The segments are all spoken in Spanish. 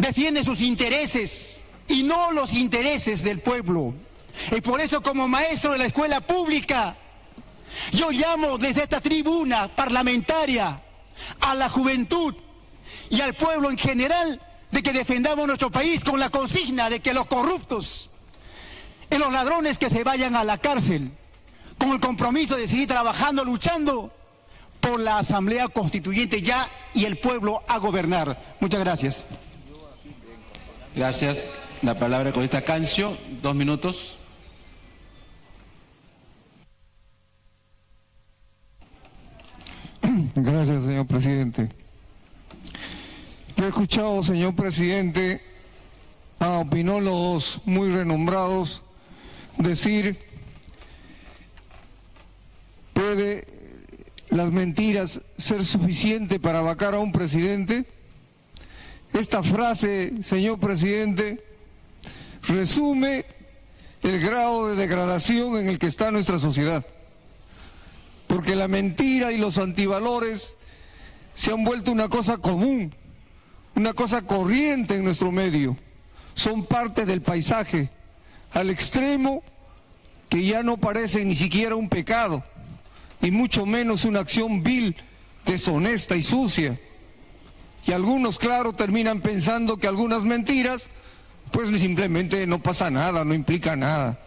defiende sus intereses y no los intereses del pueblo. Y por eso, como maestro de la escuela pública, yo llamo desde esta tribuna parlamentaria a la juventud y al pueblo en general de que defendamos nuestro país con la consigna de que los corruptos y los ladrones que se vayan a la cárcel, con el compromiso de seguir trabajando, luchando por la Asamblea Constituyente ya y el pueblo a gobernar. Muchas gracias. Gracias. La palabra con esta Cancio, 2 minutos. Gracias, señor presidente. Yo he escuchado, señor presidente, a opinólogos muy renombrados decir: ¿puede las mentiras ser suficiente para vacar a un presidente? Esta frase, señor presidente, resume el grado de degradación en el que está nuestra sociedad. Porque la mentira y los antivalores se han vuelto una cosa común, una cosa corriente en nuestro medio. Son parte del paisaje, al extremo que ya no parece ni siquiera un pecado, y mucho menos una acción vil, deshonesta y sucia. Y algunos, claro, terminan pensando que algunas mentiras, pues simplemente no pasa nada, no implica nada.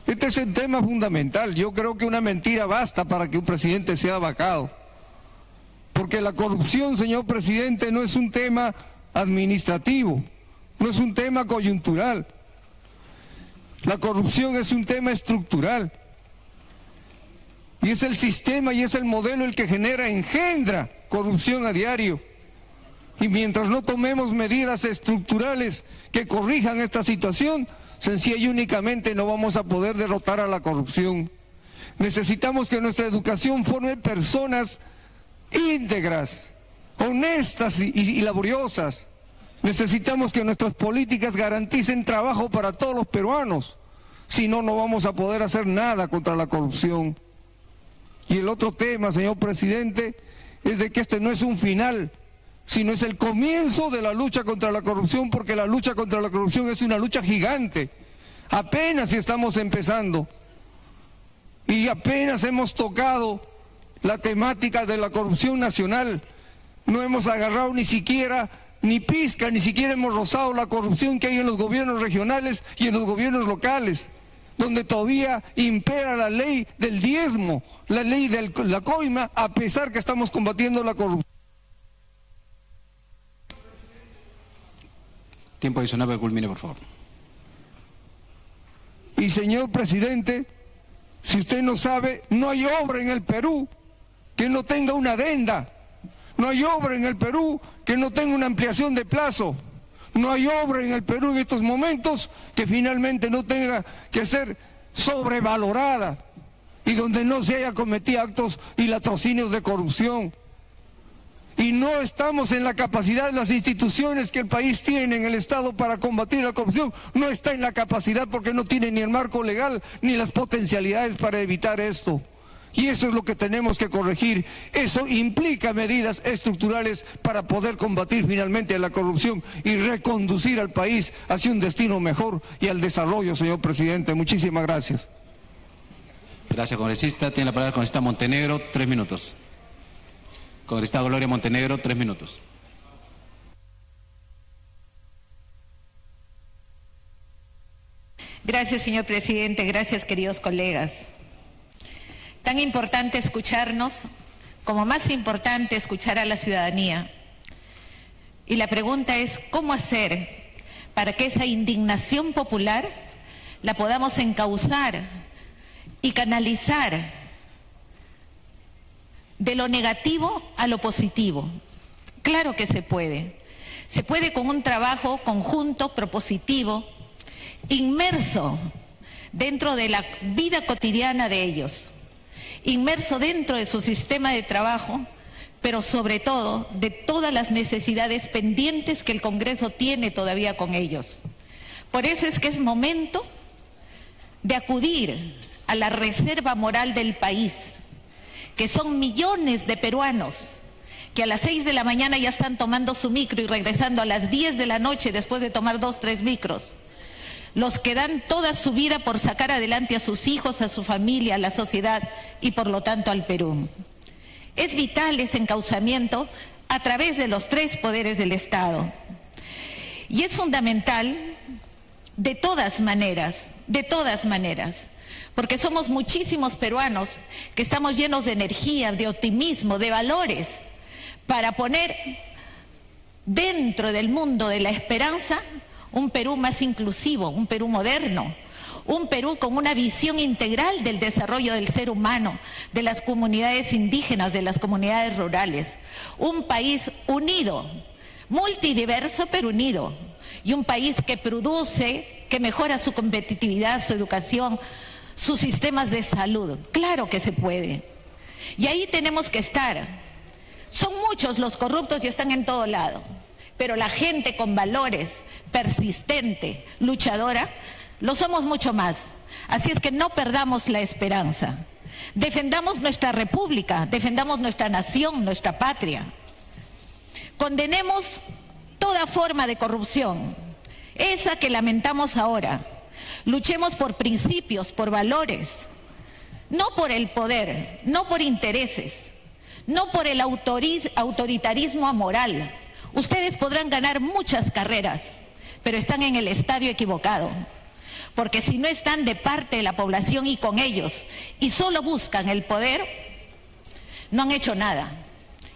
Este es el tema fundamental. Yo creo que una mentira basta para que un presidente sea vacado. Porque la corrupción, señor presidente, no es un tema administrativo, no es un tema coyuntural. La corrupción es un tema estructural. Y es el sistema y es el modelo el que engendra corrupción a diario. Y mientras no tomemos medidas estructurales que corrijan esta situación, sencilla y únicamente no vamos a poder derrotar a la corrupción. Necesitamos que nuestra educación forme personas íntegras, honestas y laboriosas. Necesitamos que nuestras políticas garanticen trabajo para todos los peruanos. Si no, no vamos a poder hacer nada contra la corrupción. Y el otro tema, señor presidente, es de que este no es un final, sino es el comienzo de la lucha contra la corrupción, porque la lucha contra la corrupción es una lucha gigante. Apenas estamos empezando y apenas hemos tocado la temática de la corrupción nacional. No hemos agarrado ni siquiera ni pizca, ni siquiera hemos rozado la corrupción que hay en los gobiernos regionales y en los gobiernos locales, donde todavía impera la ley del diezmo, la ley de la coima, a pesar que estamos combatiendo la corrupción. Tiempo adicional para que culmine, por favor. Y señor presidente, si usted no sabe, no hay obra en el Perú que no tenga una adenda. No hay obra en el Perú que no tenga una ampliación de plazo. No hay obra en el Perú en estos momentos que finalmente no tenga que ser sobrevalorada y donde no se haya cometido actos y latrocinios de corrupción. Y no estamos en la capacidad de las instituciones que el país tiene en el Estado para combatir la corrupción. No está en la capacidad porque no tiene ni el marco legal ni las potencialidades para evitar esto. Y eso es lo que tenemos que corregir. Eso implica medidas estructurales para poder combatir finalmente la corrupción y reconducir al país hacia un destino mejor y al desarrollo, señor presidente. Muchísimas gracias. Gracias, congresista. Tiene la palabra el congresista Montenegro, 3 minutos. Congresista Gloria Montenegro, 3 minutos. Gracias, señor presidente. Gracias, queridos colegas. Tan importante escucharnos, como más importante escuchar a la ciudadanía. Y la pregunta es, ¿cómo hacer para que esa indignación popular la podamos encauzar y canalizar de lo negativo a lo positivo? Claro que se puede. Se puede con un trabajo conjunto, propositivo, inmerso dentro de la vida cotidiana de ellos, inmerso dentro de su sistema de trabajo, pero sobre todo de todas las necesidades pendientes que el Congreso tiene todavía con ellos. Por eso es que es momento de acudir a la reserva moral del país, que son millones de peruanos que a las 6 de la mañana ya están tomando su micro y regresando a las 10 de la noche después de tomar 2, 3 micros. Los que dan toda su vida por sacar adelante a sus hijos, a su familia, a la sociedad y por lo tanto al Perú. Es vital ese encauzamiento a través de los 3 poderes del Estado. Y es fundamental de todas maneras, porque somos muchísimos peruanos que estamos llenos de energía, de optimismo, de valores, para poner dentro del mundo de la esperanza un Perú más inclusivo, un Perú moderno, un Perú con una visión integral del desarrollo del ser humano, de las comunidades indígenas, de las comunidades rurales, un país unido, multidiverso pero unido, y un país que produce, que mejora su competitividad, su educación, sus sistemas de salud. Claro que se puede. Y ahí tenemos que estar. Son muchos los corruptos y están en todo lado, pero la gente con valores, persistente, luchadora, lo somos mucho más. Así es que no perdamos la esperanza. Defendamos nuestra república, defendamos nuestra nación, nuestra patria. Condenemos toda forma de corrupción, esa que lamentamos ahora. Luchemos por principios, por valores, no por el poder, no por intereses, no por el autoritarismo amoral. Ustedes podrán ganar muchas carreras, pero están en el estadio equivocado. Porque si no están de parte de la población y con ellos, y solo buscan el poder, no han hecho nada.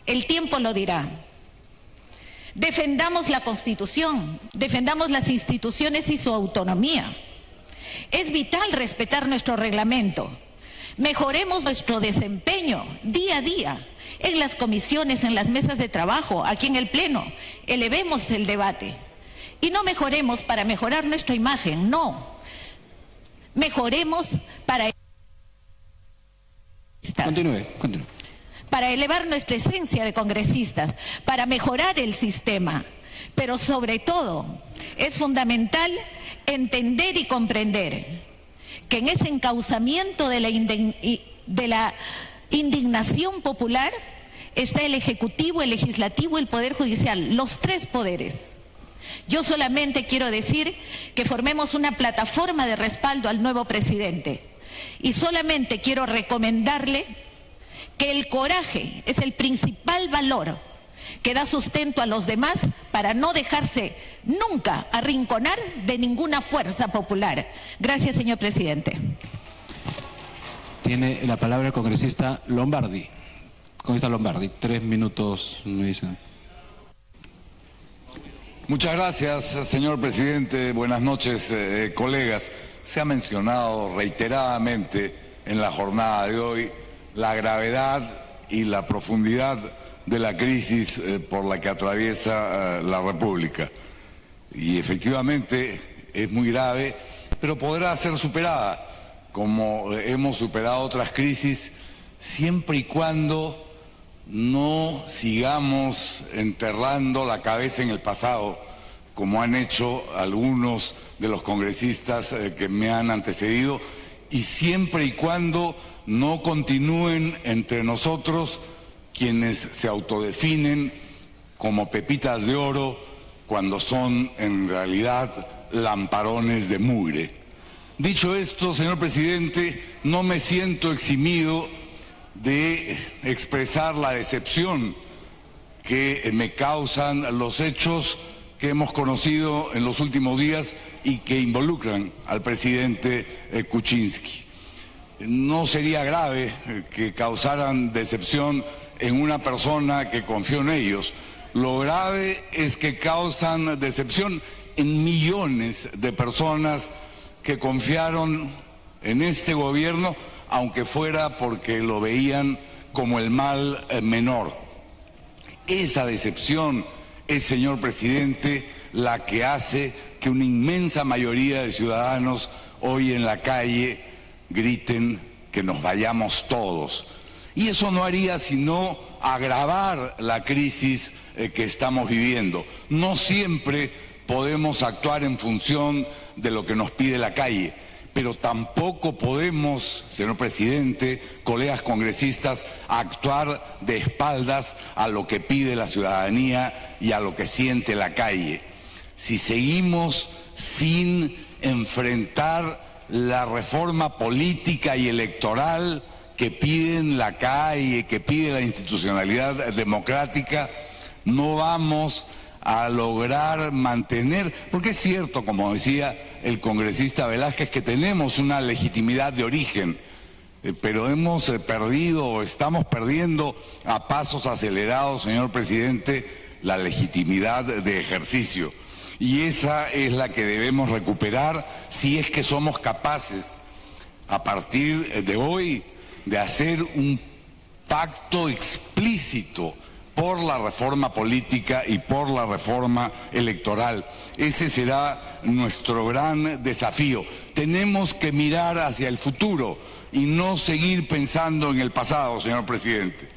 El tiempo lo dirá. Defendamos la Constitución, defendamos las instituciones y su autonomía. Es vital respetar nuestro reglamento. Mejoremos nuestro desempeño día a día, en las comisiones, en las mesas de trabajo, aquí en el Pleno. Elevemos el debate. Y no mejoremos para mejorar nuestra imagen, no. Mejoremos para... Continúe. Para elevar nuestra esencia de congresistas, para mejorar el sistema. Pero sobre todo, es fundamental entender y comprender que en ese encauzamiento de la indignación popular está el Ejecutivo, el Legislativo y el Poder Judicial, los 3 poderes. Yo solamente quiero decir que formemos una plataforma de respaldo al nuevo presidente y solamente quiero recomendarle que el coraje es el principal valor que da sustento a los demás para no dejarse nunca arrinconar de ninguna fuerza popular. Gracias, señor presidente. Tiene la palabra el congresista Lombardi. Congresista Lombardi, 3 minutos. Muchas gracias, señor presidente. Buenas noches, colegas. Se ha mencionado reiteradamente en la jornada de hoy la gravedad y la profundidad de la crisis por la que atraviesa la República. Y efectivamente es muy grave, pero podrá ser superada, como hemos superado otras crisis, siempre y cuando no sigamos enterrando la cabeza en el pasado, como han hecho algunos de los congresistas que me han antecedido, y siempre y cuando no continúen entre nosotros quienes se autodefinen como pepitas de oro cuando son en realidad lamparones de mugre. Dicho esto, señor presidente, no me siento eximido de expresar la decepción que me causan los hechos que hemos conocido en los últimos días y que involucran al presidente Kuczynski. No sería grave que causaran decepción en una persona que confió en ellos. Lo grave es que causan decepción en millones de personas que confiaron en este gobierno, aunque fuera porque lo veían como el mal menor. Esa decepción es, señor presidente, la que hace que una inmensa mayoría de ciudadanos hoy en la calle griten que nos vayamos todos. Y eso no haría sino agravar la crisis que estamos viviendo. No siempre podemos actuar en función de lo que nos pide la calle, pero tampoco podemos, señor presidente, colegas congresistas, actuar de espaldas a lo que pide la ciudadanía y a lo que siente la calle. Si seguimos sin enfrentar la reforma política y electoral que piden la calle, que pide la institucionalidad democrática, no vamos a lograr mantener, porque es cierto, como decía el congresista Velázquez, que tenemos una legitimidad de origen, pero hemos perdido o estamos perdiendo a pasos acelerados, señor presidente, la legitimidad de ejercicio. Y esa es la que debemos recuperar si es que somos capaces, a partir de hoy, de hacer un pacto explícito por la reforma política y por la reforma electoral. Ese será nuestro gran desafío. Tenemos que mirar hacia el futuro y no seguir pensando en el pasado, señor presidente.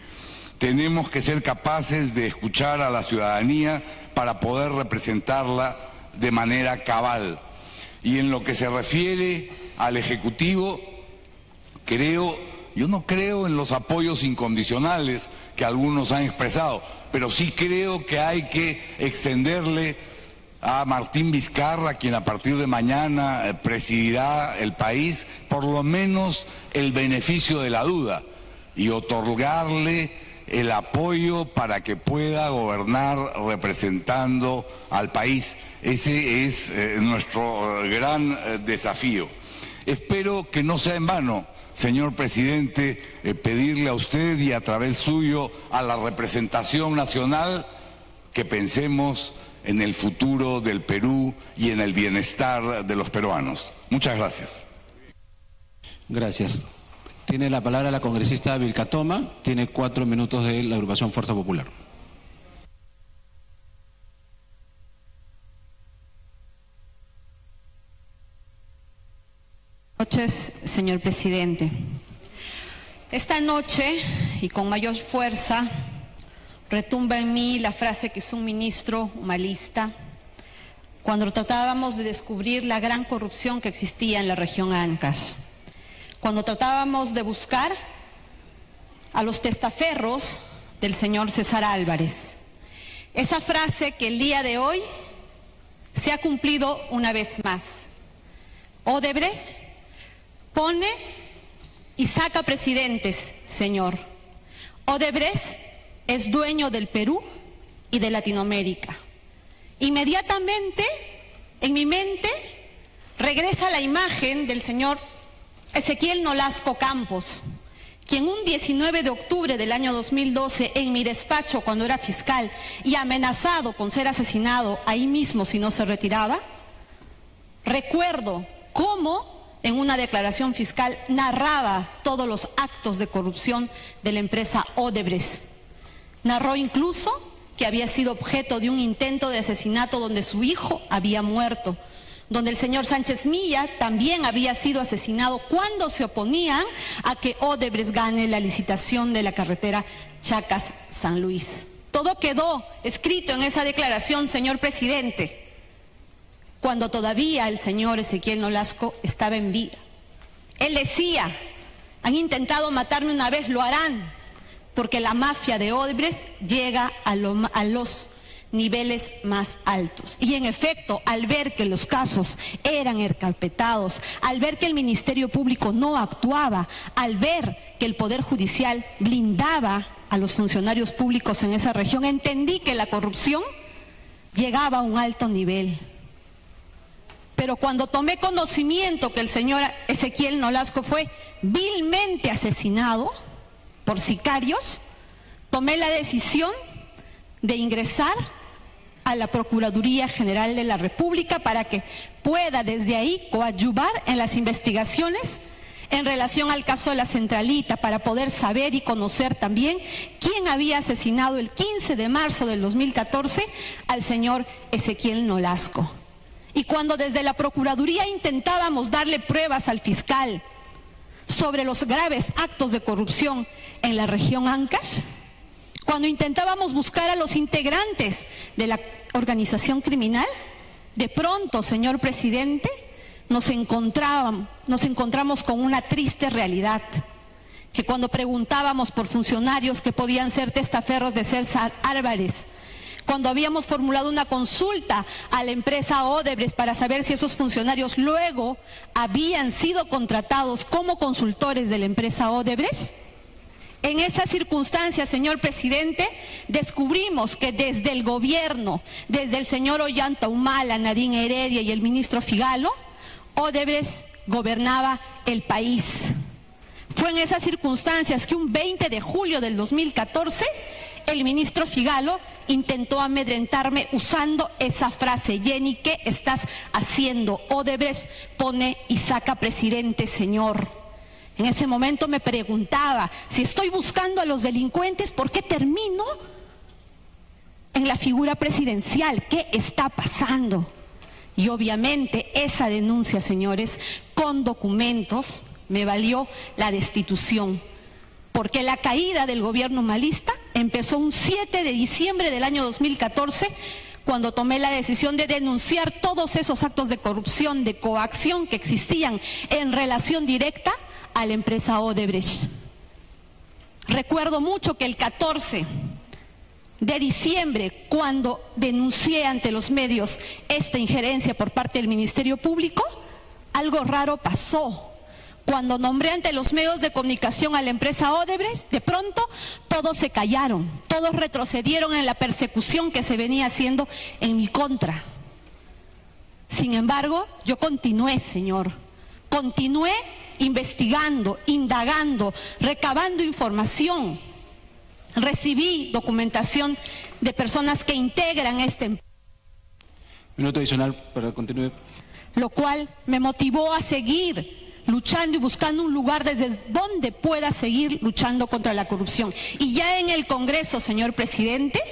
Tenemos que ser capaces de escuchar a la ciudadanía para poder representarla de manera cabal. Y en lo que se refiere al Ejecutivo, yo no creo en los apoyos incondicionales que algunos han expresado, pero sí creo que hay que extenderle a Martín Vizcarra, quien a partir de mañana presidirá el país, por lo menos el beneficio de la duda y otorgarle el apoyo para que pueda gobernar representando al país. Ese es nuestro gran desafío. Espero que no sea en vano, señor presidente, pedirle a usted y a través suyo a la representación nacional que pensemos en el futuro del Perú y en el bienestar de los peruanos. Muchas gracias. Gracias. Tiene la palabra la congresista Vilca Toma, tiene 4 minutos de la agrupación Fuerza Popular. Buenas noches, señor presidente. Esta noche, y con mayor fuerza, retumba en mí la frase que hizo un ministro humanista cuando tratábamos de descubrir la gran corrupción que existía en la región Ancash, cuando tratábamos de buscar a los testaferros del señor César Álvarez. Esa frase que el día de hoy se ha cumplido una vez más. Odebrecht pone y saca presidentes, señor. Odebrecht es dueño del Perú y de Latinoamérica. Inmediatamente, en mi mente, regresa la imagen del señor Ezequiel Nolasco Campos, quien un 19 de octubre del año 2012, en mi despacho cuando era fiscal y amenazado con ser asesinado ahí mismo si no se retiraba, recuerdo cómo en una declaración fiscal narraba todos los actos de corrupción de la empresa Odebrecht. Narró incluso que había sido objeto de un intento de asesinato donde su hijo había muerto, donde el señor Sánchez Milla también había sido asesinado cuando se oponían a que Odebrecht gane la licitación de la carretera Chacas-San Luis. Todo quedó escrito en esa declaración, señor presidente, cuando todavía el señor Ezequiel Nolasco estaba en vida. Él decía: han intentado matarme una vez, lo harán, porque la mafia de Odebrecht llega a los niveles más altos. Y en efecto, al ver que los casos eran encarpetados, al ver que el Ministerio Público no actuaba, al ver que el Poder Judicial blindaba a los funcionarios públicos en esa región, entendí que la corrupción llegaba a un alto nivel. Pero cuando tomé conocimiento que el señor Ezequiel Nolasco fue vilmente asesinado por sicarios, tomé la decisión de ingresar a la Procuraduría General de la República para que pueda desde ahí coadyuvar en las investigaciones en relación al caso de la Centralita, para poder saber y conocer también quién había asesinado el 15 de marzo del 2014 al señor Ezequiel Nolasco. Y cuando desde la Procuraduría intentábamos darle pruebas al fiscal sobre los graves actos de corrupción en la región Ancash, cuando intentábamos buscar a los integrantes de la organización criminal, de pronto, señor presidente, nos encontramos con una triste realidad, que cuando preguntábamos por funcionarios que podían ser testaferros de César Álvarez, cuando habíamos formulado una consulta a la empresa Odebrecht para saber si esos funcionarios luego habían sido contratados como consultores de la empresa Odebrecht, en esas circunstancias, señor presidente, descubrimos que desde el gobierno, desde el señor Ollanta Humala, Nadine Heredia y el ministro Figalo, Odebrecht gobernaba el país. Fue en esas circunstancias que un 20 de julio del 2014, el ministro Figalo intentó amedrentarme usando esa frase: Jenny, ¿qué estás haciendo? Odebrecht pone y saca presidente, señor. En ese momento me preguntaba, si estoy buscando a los delincuentes, ¿por qué termino en la figura presidencial? ¿Qué está pasando? Y obviamente esa denuncia, señores, con documentos, me valió la destitución. Porque la caída del gobierno humalista empezó un 7 de diciembre del año 2014, cuando tomé la decisión de denunciar todos esos actos de corrupción, de coacción que existían en relación directa a la empresa Odebrecht. Recuerdo mucho que el 14 de diciembre, cuando denuncié ante los medios esta injerencia por parte del Ministerio Público, algo raro pasó. Cuando nombré ante los medios de comunicación a la empresa Odebrecht, de pronto todos se callaron, todos retrocedieron en la persecución que se venía haciendo en mi contra. Sin embargo, yo continué, señor, continué investigando, indagando, recabando información. Recibí documentación de personas que integran este empresa. Minuto adicional para que continúe. Lo cual me motivó a seguir luchando y buscando un lugar desde donde pueda seguir luchando contra la corrupción. Y ya en el Congreso, señor presidente,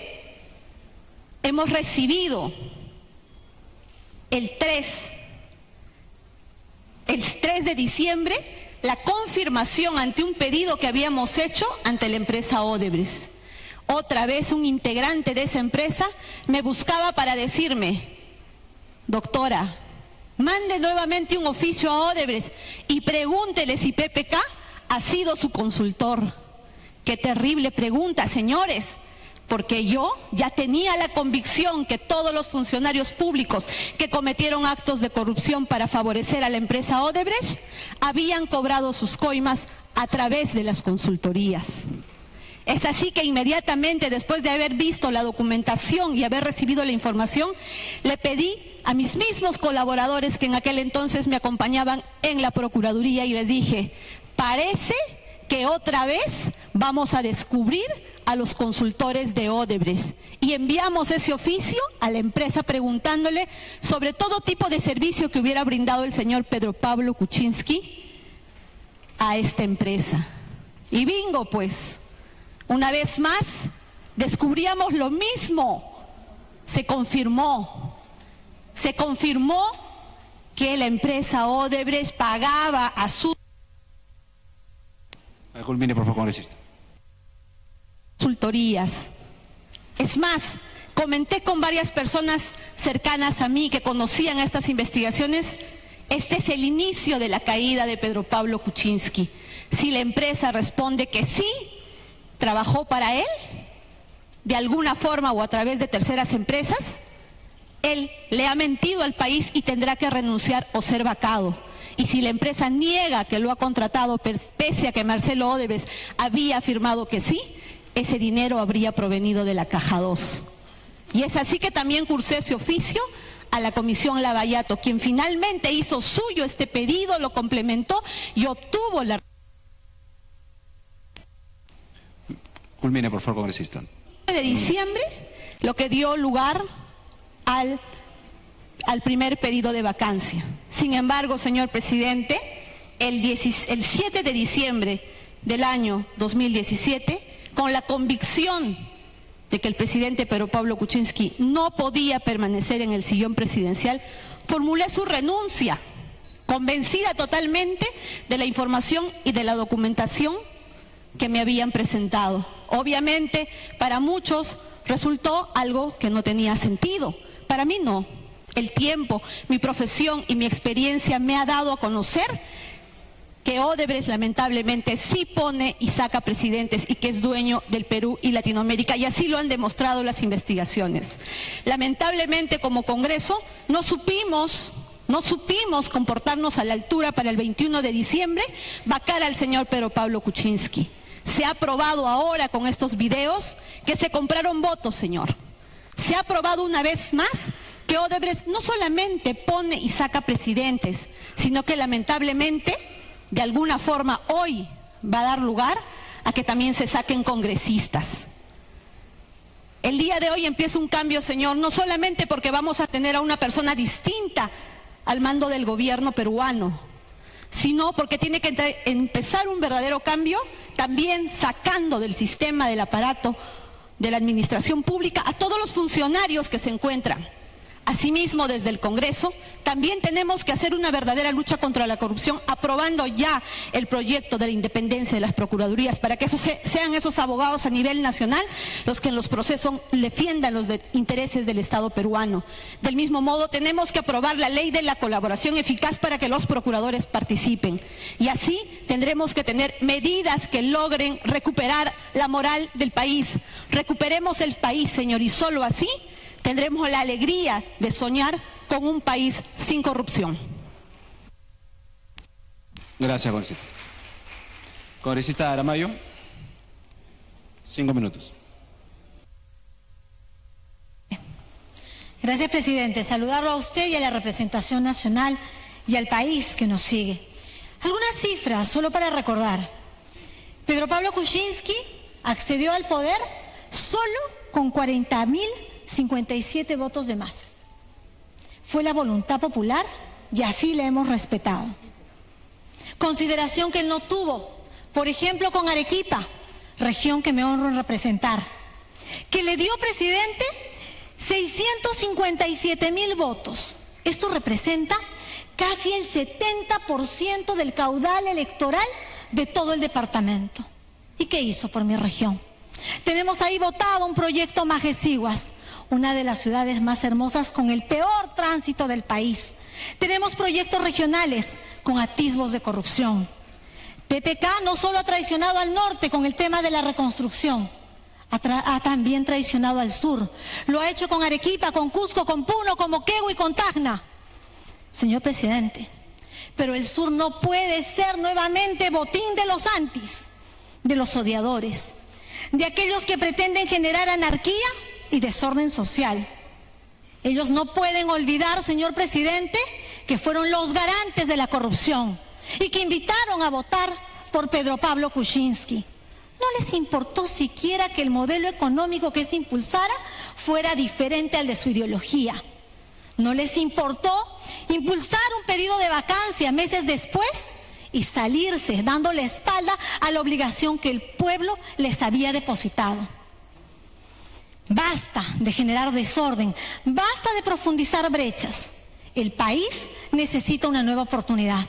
hemos recibido el 3 de diciembre la confirmación ante un pedido que habíamos hecho ante la empresa Odebrecht. Otra vez un integrante de esa empresa me buscaba para decirme: doctora, mande nuevamente un oficio a Odebrecht y pregúntele si PPK ha sido su consultor. Qué terrible pregunta, señores, porque yo ya tenía la convicción que todos los funcionarios públicos que cometieron actos de corrupción para favorecer a la empresa Odebrecht habían cobrado sus coimas a través de las consultorías. Es así que inmediatamente, después de haber visto la documentación y haber recibido la información, le pedí a mis mismos colaboradores que en aquel entonces me acompañaban en la Procuraduría y les dije: parece que otra vez vamos a descubrir a los consultores de Odebrecht. Y enviamos ese oficio a la empresa preguntándole sobre todo tipo de servicio que hubiera brindado el señor Pedro Pablo Kuczynski a esta empresa. Y bingo, pues, una vez más descubríamos lo mismo. Se confirmó que la empresa Odebrecht pagaba a sus Culmine, por favor, congresista. consultorías. Es más, comenté con varias personas cercanas a mí que conocían estas investigaciones. Este es el inicio de la caída de Pedro Pablo Kuczynski. Si la empresa responde que sí, trabajó para él, de alguna forma o a través de terceras empresas, él le ha mentido al país y tendrá que renunciar o ser vacado. Y si la empresa niega que lo ha contratado, pese a que Marcelo Odebrecht había afirmado que sí, ese dinero habría provenido de la Caja 2. Y es así que también cursé ese oficio a la Comisión Lavallato, quien finalmente hizo suyo este pedido, lo complementó y obtuvo la... Culmine, por favor, congresista. de diciembre, lo que dio lugar al primer pedido de vacancia. Sin embargo, señor presidente, el 7 de diciembre del año 2017, con la convicción de que el presidente Pedro Pablo Kuczynski no podía permanecer en el sillón presidencial, formulé su renuncia, convencida totalmente de la información y de la documentación que me habían presentado. Obviamente, para muchos resultó algo que no tenía sentido. Para mí no. el tiempo, mi profesión y mi experiencia me ha dado a conocer que Odebrecht lamentablemente sí pone y saca presidentes y que es dueño del Perú y Latinoamérica, y así lo han demostrado las investigaciones. Lamentablemente, como Congreso no supimos comportarnos a la altura para el 21 de diciembre, vacar al señor Pedro Pablo Kuczynski. Se ha probado ahora con estos videos que se compraron votos, señor. Se ha probado una vez más que Odebrecht no solamente pone y saca presidentes, sino que lamentablemente, de alguna forma, hoy va a dar lugar a que también se saquen congresistas. El día de hoy empieza un cambio, señor, no solamente porque vamos a tener a una persona distinta al mando del gobierno peruano, sino porque tiene que empezar un verdadero cambio, también sacando del sistema, del aparato, de la administración pública, a todos los funcionarios que se encuentran. Asimismo, desde el Congreso, también tenemos que hacer una verdadera lucha contra la corrupción, aprobando ya el proyecto de la independencia de las procuradurías, para que sean esos abogados a nivel nacional los que en los procesos defiendan los intereses del Estado peruano. Del mismo modo, tenemos que aprobar la ley de la colaboración eficaz para que los procuradores participen. Y así tendremos que tener medidas que logren recuperar la moral del país. Recuperemos el país, señor, y solo así tendremos la alegría de soñar con un país sin corrupción. Gracias, congresista. Congresista Aramayo, 5 minutos. Gracias, presidente. Saludarlo a usted y a la representación nacional y al país que nos sigue. Algunas cifras, solo para recordar. Pedro Pablo Kuczynski accedió al poder solo con 40.057 votos de más. Fue la voluntad popular y así la hemos respetado. Consideración que él no tuvo, por ejemplo, con Arequipa, región que me honro en representar, que le dio presidente 657.000 votos. Esto representa casi el 70% del caudal electoral de todo el departamento. ¿Y qué hizo por mi región? Tenemos ahí votado un proyecto Majesiguas, una de las ciudades más hermosas con el peor tránsito del país. Tenemos proyectos regionales con atisbos de corrupción. PPK no solo ha traicionado al norte con el tema de la reconstrucción, ha también traicionado al sur. Lo ha hecho con Arequipa, con Cusco, con Puno, con Moquegua y con Tacna. Señor presidente, pero el sur no puede ser nuevamente botín de los antis, de los odiadores, de aquellos que pretenden generar anarquía y desorden social. Ellos no pueden olvidar, señor presidente, que fueron los garantes de la corrupción y que invitaron a votar por Pedro Pablo Kuczynski. No les importó siquiera que el modelo económico que se impulsara fuera diferente al de su ideología. No les importó impulsar un pedido de vacancia meses después y salirse dando la espalda a la obligación que el pueblo les había depositado. Basta de generar desorden, basta de profundizar brechas. El país necesita una nueva oportunidad.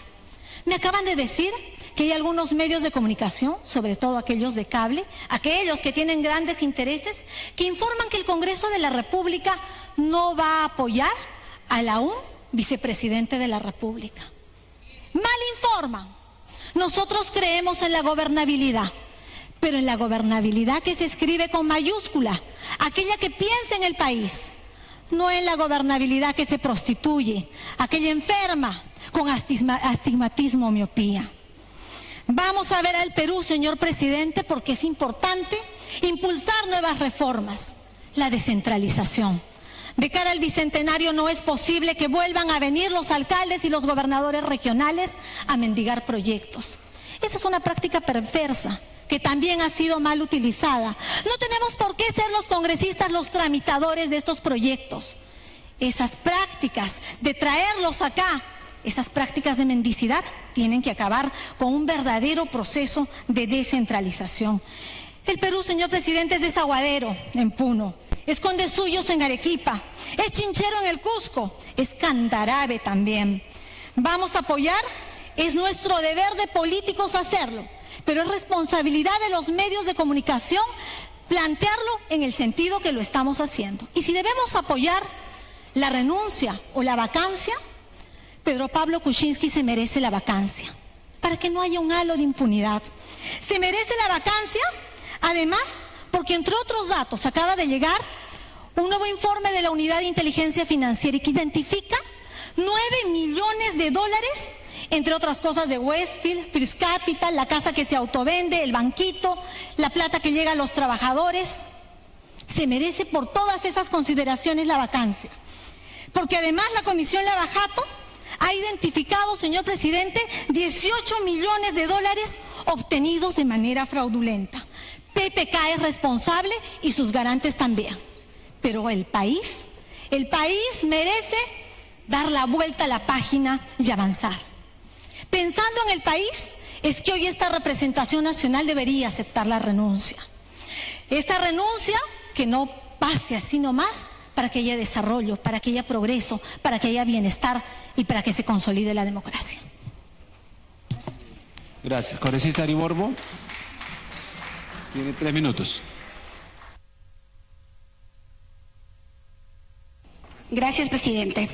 Me acaban de decir que hay algunos medios de comunicación, sobre todo aquellos de cable, aquellos que tienen grandes intereses, que informan que el Congreso de la República no va a apoyar al aún vicepresidente de la República. Mal informan. Nosotros creemos en la gobernabilidad, pero en la gobernabilidad que se escribe con mayúscula, aquella que piensa en el país, no en la gobernabilidad que se prostituye, aquella enferma con astigmatismo o miopía. Vamos a ver al Perú, señor presidente, porque es importante impulsar nuevas reformas, la descentralización. De cara al bicentenario no es posible que vuelvan a venir los alcaldes y los gobernadores regionales a mendigar proyectos. Esa es una práctica perversa que también ha sido mal utilizada. No tenemos por qué ser los congresistas los tramitadores de estos proyectos. Esas prácticas de traerlos acá, esas prácticas de mendicidad tienen que acabar con un verdadero proceso de descentralización. El Perú, señor presidente, es desaguadero en Puno, es Condesuyos en Arequipa, es Chinchero en el Cusco, es Candarabe también. Vamos a apoyar, es nuestro deber de políticos hacerlo, pero es responsabilidad de los medios de comunicación plantearlo en el sentido que lo estamos haciendo. Y si debemos apoyar la renuncia o la vacancia, Pedro Pablo Kuczynski se merece la vacancia, para que no haya un halo de impunidad. Se merece la vacancia, además, porque entre otros datos acaba de llegar un nuevo informe de la Unidad de Inteligencia Financiera que identifica 9 millones de dólares, entre otras cosas, de Westfield, First Capital, la casa que se autovende, el banquito, la plata que llega a los trabajadores. Se merece por todas esas consideraciones la vacancia. Porque además la Comisión Lavajato ha identificado, señor presidente, 18 millones de dólares obtenidos de manera fraudulenta. PPK es responsable y sus garantes también. Pero el país merece dar la vuelta a la página y avanzar. Pensando en el país, es que hoy esta representación nacional debería aceptar la renuncia. Esta renuncia que no pase así nomás, para que haya desarrollo, para que haya progreso, para que haya bienestar y para que se consolide la democracia. Gracias. Congresista Ari Borbo, tiene 3 minutos. Gracias, presidente.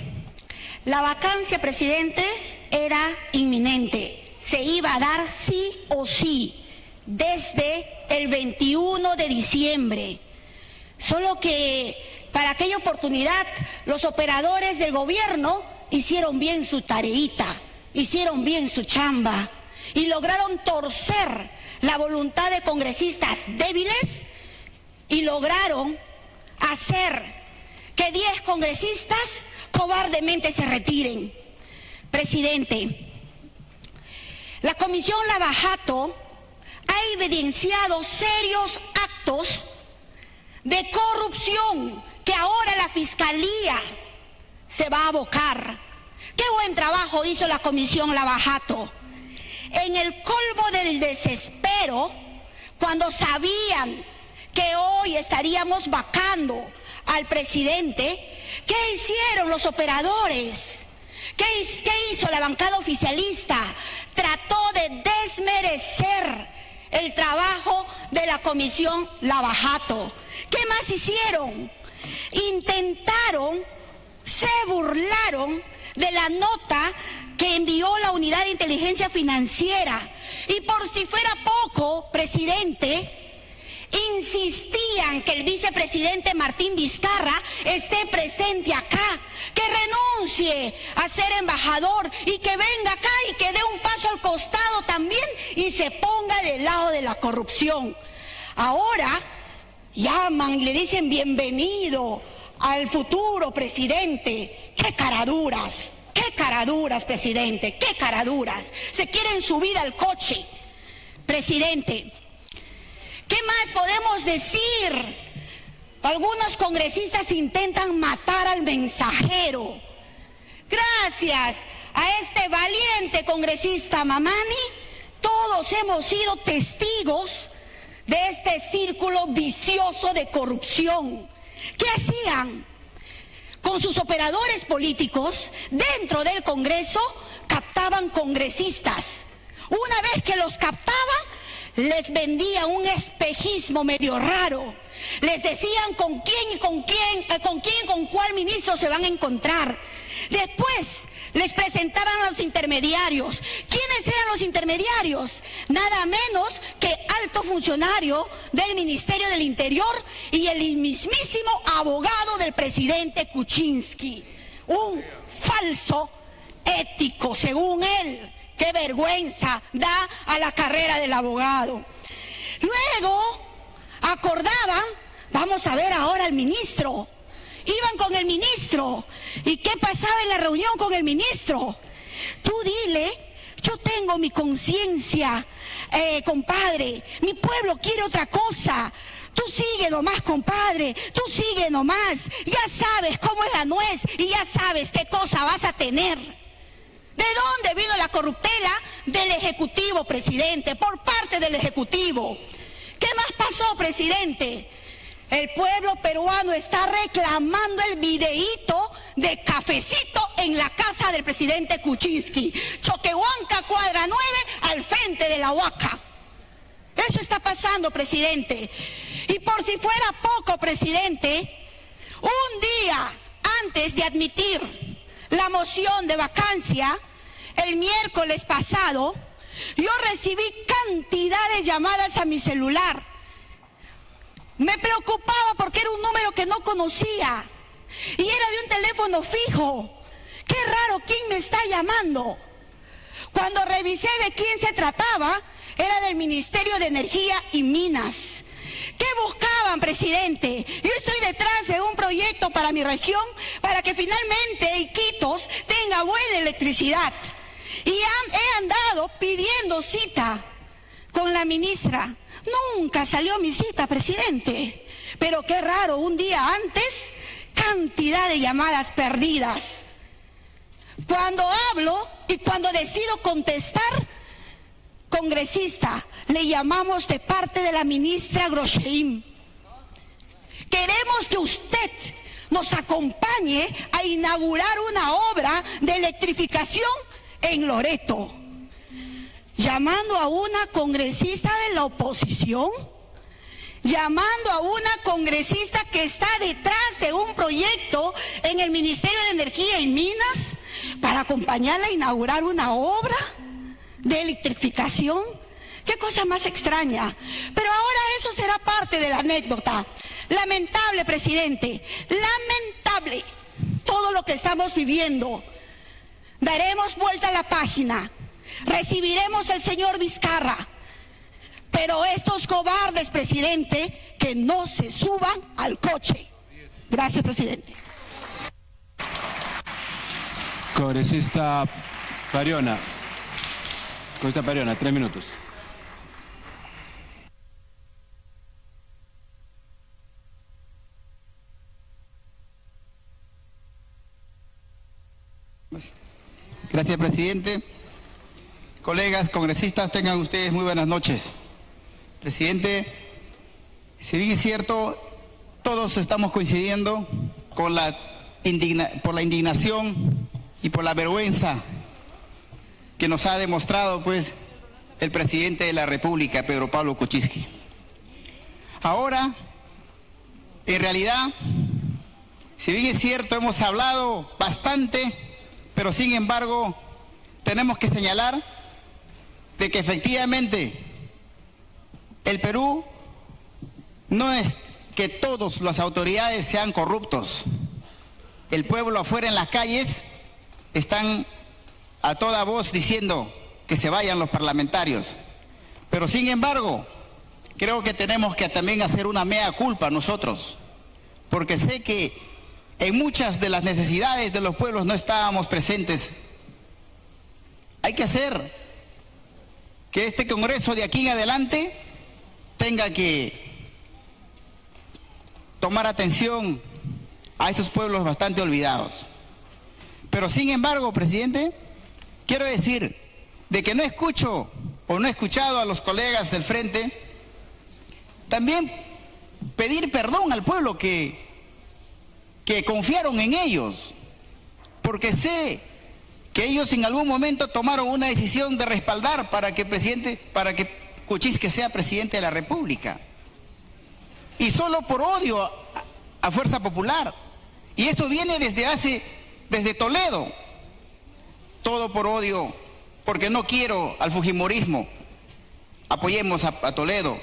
La vacancia, presidente, era inminente. Se iba a dar sí o sí desde el 21 de diciembre. Solo que para aquella oportunidad los operadores del gobierno hicieron bien su tareita, hicieron bien su chamba y lograron torcer la voluntad de congresistas débiles y lograron hacer que 10 congresistas cobardemente se retiren. Presidente, la Comisión Lavajato ha evidenciado serios actos de corrupción que ahora la Fiscalía se va a abocar. Qué buen trabajo hizo la Comisión Lavajato. En el colmo del desespero, cuando sabían que hoy estaríamos vacando al presidente, ¿qué hicieron los operadores? ¿Qué hizo la bancada oficialista? Trató de desmerecer el trabajo de la Comisión Lavajato. ¿Qué más hicieron? Intentaron, se burlaron de la nota que envió la Unidad de Inteligencia Financiera. Y por si fuera poco, presidente, insistían que el vicepresidente Martín Vizcarra esté presente acá, que renuncie a ser embajador y que venga acá y que dé un paso al costado también y se ponga del lado de la corrupción. Ahora llaman y le dicen bienvenido al futuro presidente. ¡Qué caraduras! ¡Qué caraduras, presidente! ¡Qué caraduras! Se quieren subir al coche. Presidente, ¿qué más podemos decir? Algunos congresistas intentan matar al mensajero. Gracias a este valiente congresista Mamani, todos hemos sido testigos de este círculo vicioso de corrupción. ¿Qué hacían? Con sus operadores políticos dentro del Congreso captaban congresistas. Una vez que los captaban, les vendían un espejismo medio raro. Les decían con cuál ministro se van a encontrar. Después les presentaban a los intermediarios. ¿Quiénes eran los intermediarios? Nada menos que alto funcionario del Ministerio del Interior y el mismísimo abogado del presidente Kuczynski. Un falso ético, según él. ¡Qué vergüenza da a la carrera del abogado! Luego acordaban, vamos a ver ahora al ministro. Iban con el ministro. ¿Y qué pasaba en la reunión con el ministro? Tú dile, yo tengo mi conciencia, compadre. Mi pueblo quiere otra cosa. Tú sigue nomás, compadre. Tú sigue nomás. Ya sabes cómo es la nuez y ya sabes qué cosa vas a tener. ¿De dónde vino la corruptela? Del Ejecutivo, presidente, por parte del Ejecutivo. ¿Qué más pasó, presidente? El pueblo peruano está reclamando el videíto de cafecito en la casa del presidente Kuczynski. Choquehuanca, cuadra 9, al frente de la Huaca. Eso está pasando, presidente. Y por si fuera poco, presidente, un día antes de admitir la moción de vacancia, el miércoles pasado, yo recibí cantidad de llamadas a mi celular. Me preocupaba porque era un número que no conocía y era de un teléfono fijo. Qué raro, ¿quién me está llamando? Cuando revisé de quién se trataba, era del Ministerio de Energía y Minas. ¿Qué buscaban, presidente? Yo estoy detrás de un proyecto para mi región, para que finalmente Iquitos tenga buena electricidad. Y he andado pidiendo cita con la ministra. Nunca salió mi cita, presidente. Pero qué raro, un día antes, cantidad de llamadas perdidas. Cuando hablo y cuando decido contestar, congresista, le llamamos de parte de la ministra Grosjeim. Queremos que usted nos acompañe a inaugurar una obra de electrificación en Loreto. Llamando a una congresista de la oposición, llamando a una congresista que está detrás de un proyecto en el Ministerio de Energía y Minas para acompañarla a inaugurar una obra de electrificación. Qué cosa más extraña. Pero ahora eso será parte de la anécdota. Lamentable, presidente, lamentable todo lo que estamos viviendo. Daremos vuelta a la página, recibiremos al señor Vizcarra, pero estos cobardes, presidente, que no se suban al coche. Gracias, presidente. Congresista Pariona. Congresista Pariona, 3 minutos. Gracias, presidente. Colegas, congresistas, tengan ustedes muy buenas noches. Presidente, si bien es cierto, todos estamos coincidiendo con por la indignación y por la vergüenza que nos ha demostrado, pues, el presidente de la República, Pedro Pablo Kuczynski. Ahora, en realidad, si bien es cierto, hemos hablado bastante, pero sin embargo, tenemos que señalar de que efectivamente el Perú no es que todas las autoridades sean corruptos. El pueblo afuera en las calles están a toda voz diciendo que se vayan los parlamentarios. Pero sin embargo, creo que tenemos que también hacer una mea culpa nosotros, porque sé que en muchas de las necesidades de los pueblos no estábamos presentes. Hay que hacer que este Congreso de aquí en adelante tenga que tomar atención a estos pueblos bastante olvidados. Pero sin embargo, presidente, quiero decir de que no escucho o no he escuchado a los colegas del frente también pedir perdón al pueblo que confiaron en ellos, porque sé que ellos en algún momento tomaron una decisión de respaldar para que Kuczynski sea presidente de la República, y solo por odio a Fuerza Popular, y eso viene desde Toledo, todo por odio, porque no quiero al fujimorismo. Apoyemos a Toledo,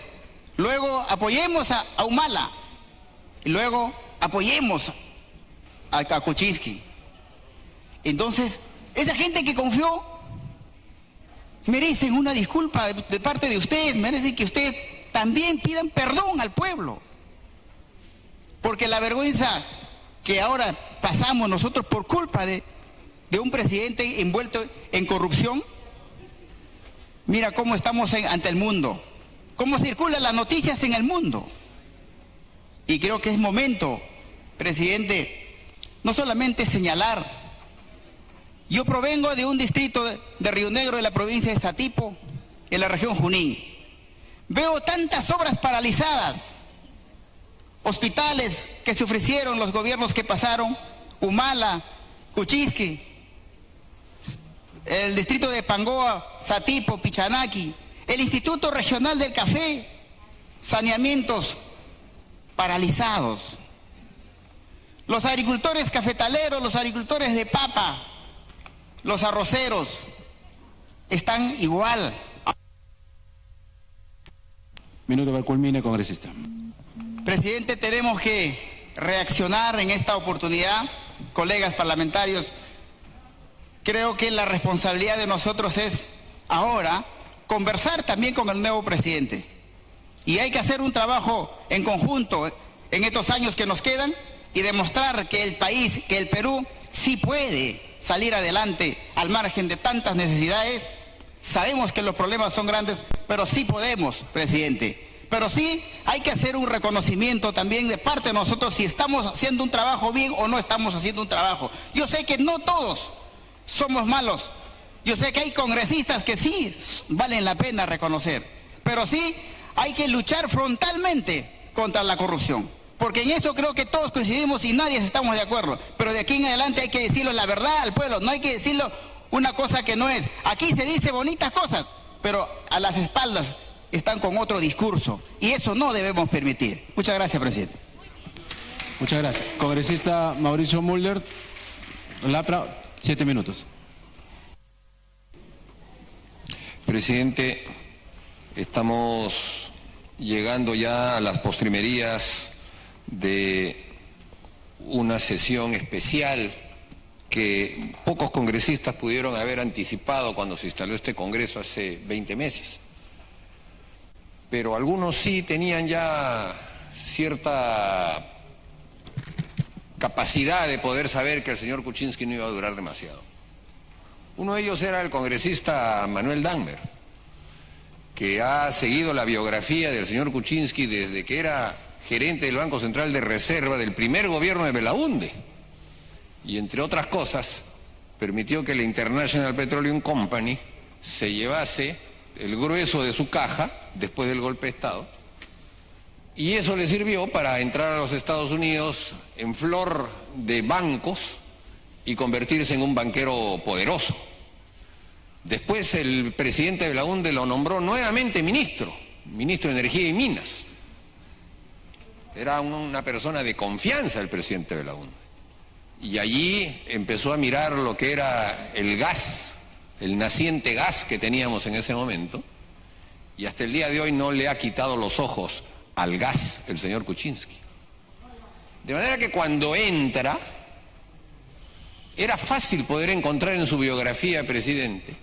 luego apoyemos a Humala, y luego apoyemos a Kuczynski. Entonces, esa gente que confió merecen una disculpa de parte de ustedes, merecen que ustedes también pidan perdón al pueblo, porque la vergüenza que ahora pasamos nosotros por culpa de un presidente envuelto en corrupción, mira cómo estamos ante el mundo, cómo circulan las noticias en el mundo. Y creo que es momento, presidente, no solamente señalar. Yo provengo de un distrito de Río Negro, de la provincia de Satipo, en la región Junín. Veo tantas obras paralizadas, hospitales que se ofrecieron los gobiernos que pasaron, Humala, Kuczynski, el distrito de Pangoa, Satipo, Pichanaki, el Instituto Regional del Café, saneamientos paralizados. Los agricultores cafetaleros, los agricultores de papa, los arroceros, están igual. Minuto para culmine, congresista. Presidente, tenemos que reaccionar en esta oportunidad, colegas parlamentarios. Creo que la responsabilidad de nosotros es ahora conversar también con el nuevo presidente. Y hay que hacer un trabajo en conjunto en estos años que nos quedan y demostrar que el país, que el Perú, sí puede salir adelante al margen de tantas necesidades. Sabemos que los problemas son grandes, pero sí podemos, presidente. Pero sí hay que hacer un reconocimiento también de parte de nosotros si estamos haciendo un trabajo bien o no estamos haciendo un trabajo. Yo sé que no todos somos malos. Yo sé que hay congresistas que sí valen la pena reconocer. Pero sí hay que luchar frontalmente contra la corrupción. Porque en eso creo que todos coincidimos y nadie estamos de acuerdo. Pero de aquí en adelante hay que decirlo la verdad al pueblo. No hay que decirlo una cosa que no es. Aquí se dice bonitas cosas, pero a las espaldas están con otro discurso. Y eso no debemos permitir. Muchas gracias, presidente. Muchas gracias. Congresista Mauricio Mulder, Lapra, 7 minutos. Presidente, estamos llegando ya a las postrimerías de una sesión especial que pocos congresistas pudieron haber anticipado cuando se instaló este Congreso hace 20 meses. Pero algunos sí tenían ya cierta capacidad de poder saber que el señor Kuczynski no iba a durar demasiado. Uno de ellos era el congresista Manuel Dagmer, que ha seguido la biografía del señor Kuczynski desde que era gerente del Banco Central de Reserva del primer gobierno de Belaúnde. Y entre otras cosas, permitió que la International Petroleum Company se llevase el grueso de su caja después del golpe de Estado, y eso le sirvió para entrar a los Estados Unidos en flor de bancos y convertirse en un banquero poderoso. Después el presidente de Belaúnde lo nombró nuevamente ministro de Energía y Minas. Era una persona de confianza el presidente de Belaúnde. Y allí empezó a mirar lo que era el gas, el naciente gas que teníamos en ese momento, y hasta el día de hoy no le ha quitado los ojos al gas el señor Kuczynski. De manera que cuando entra, era fácil poder encontrar en su biografía, presidente,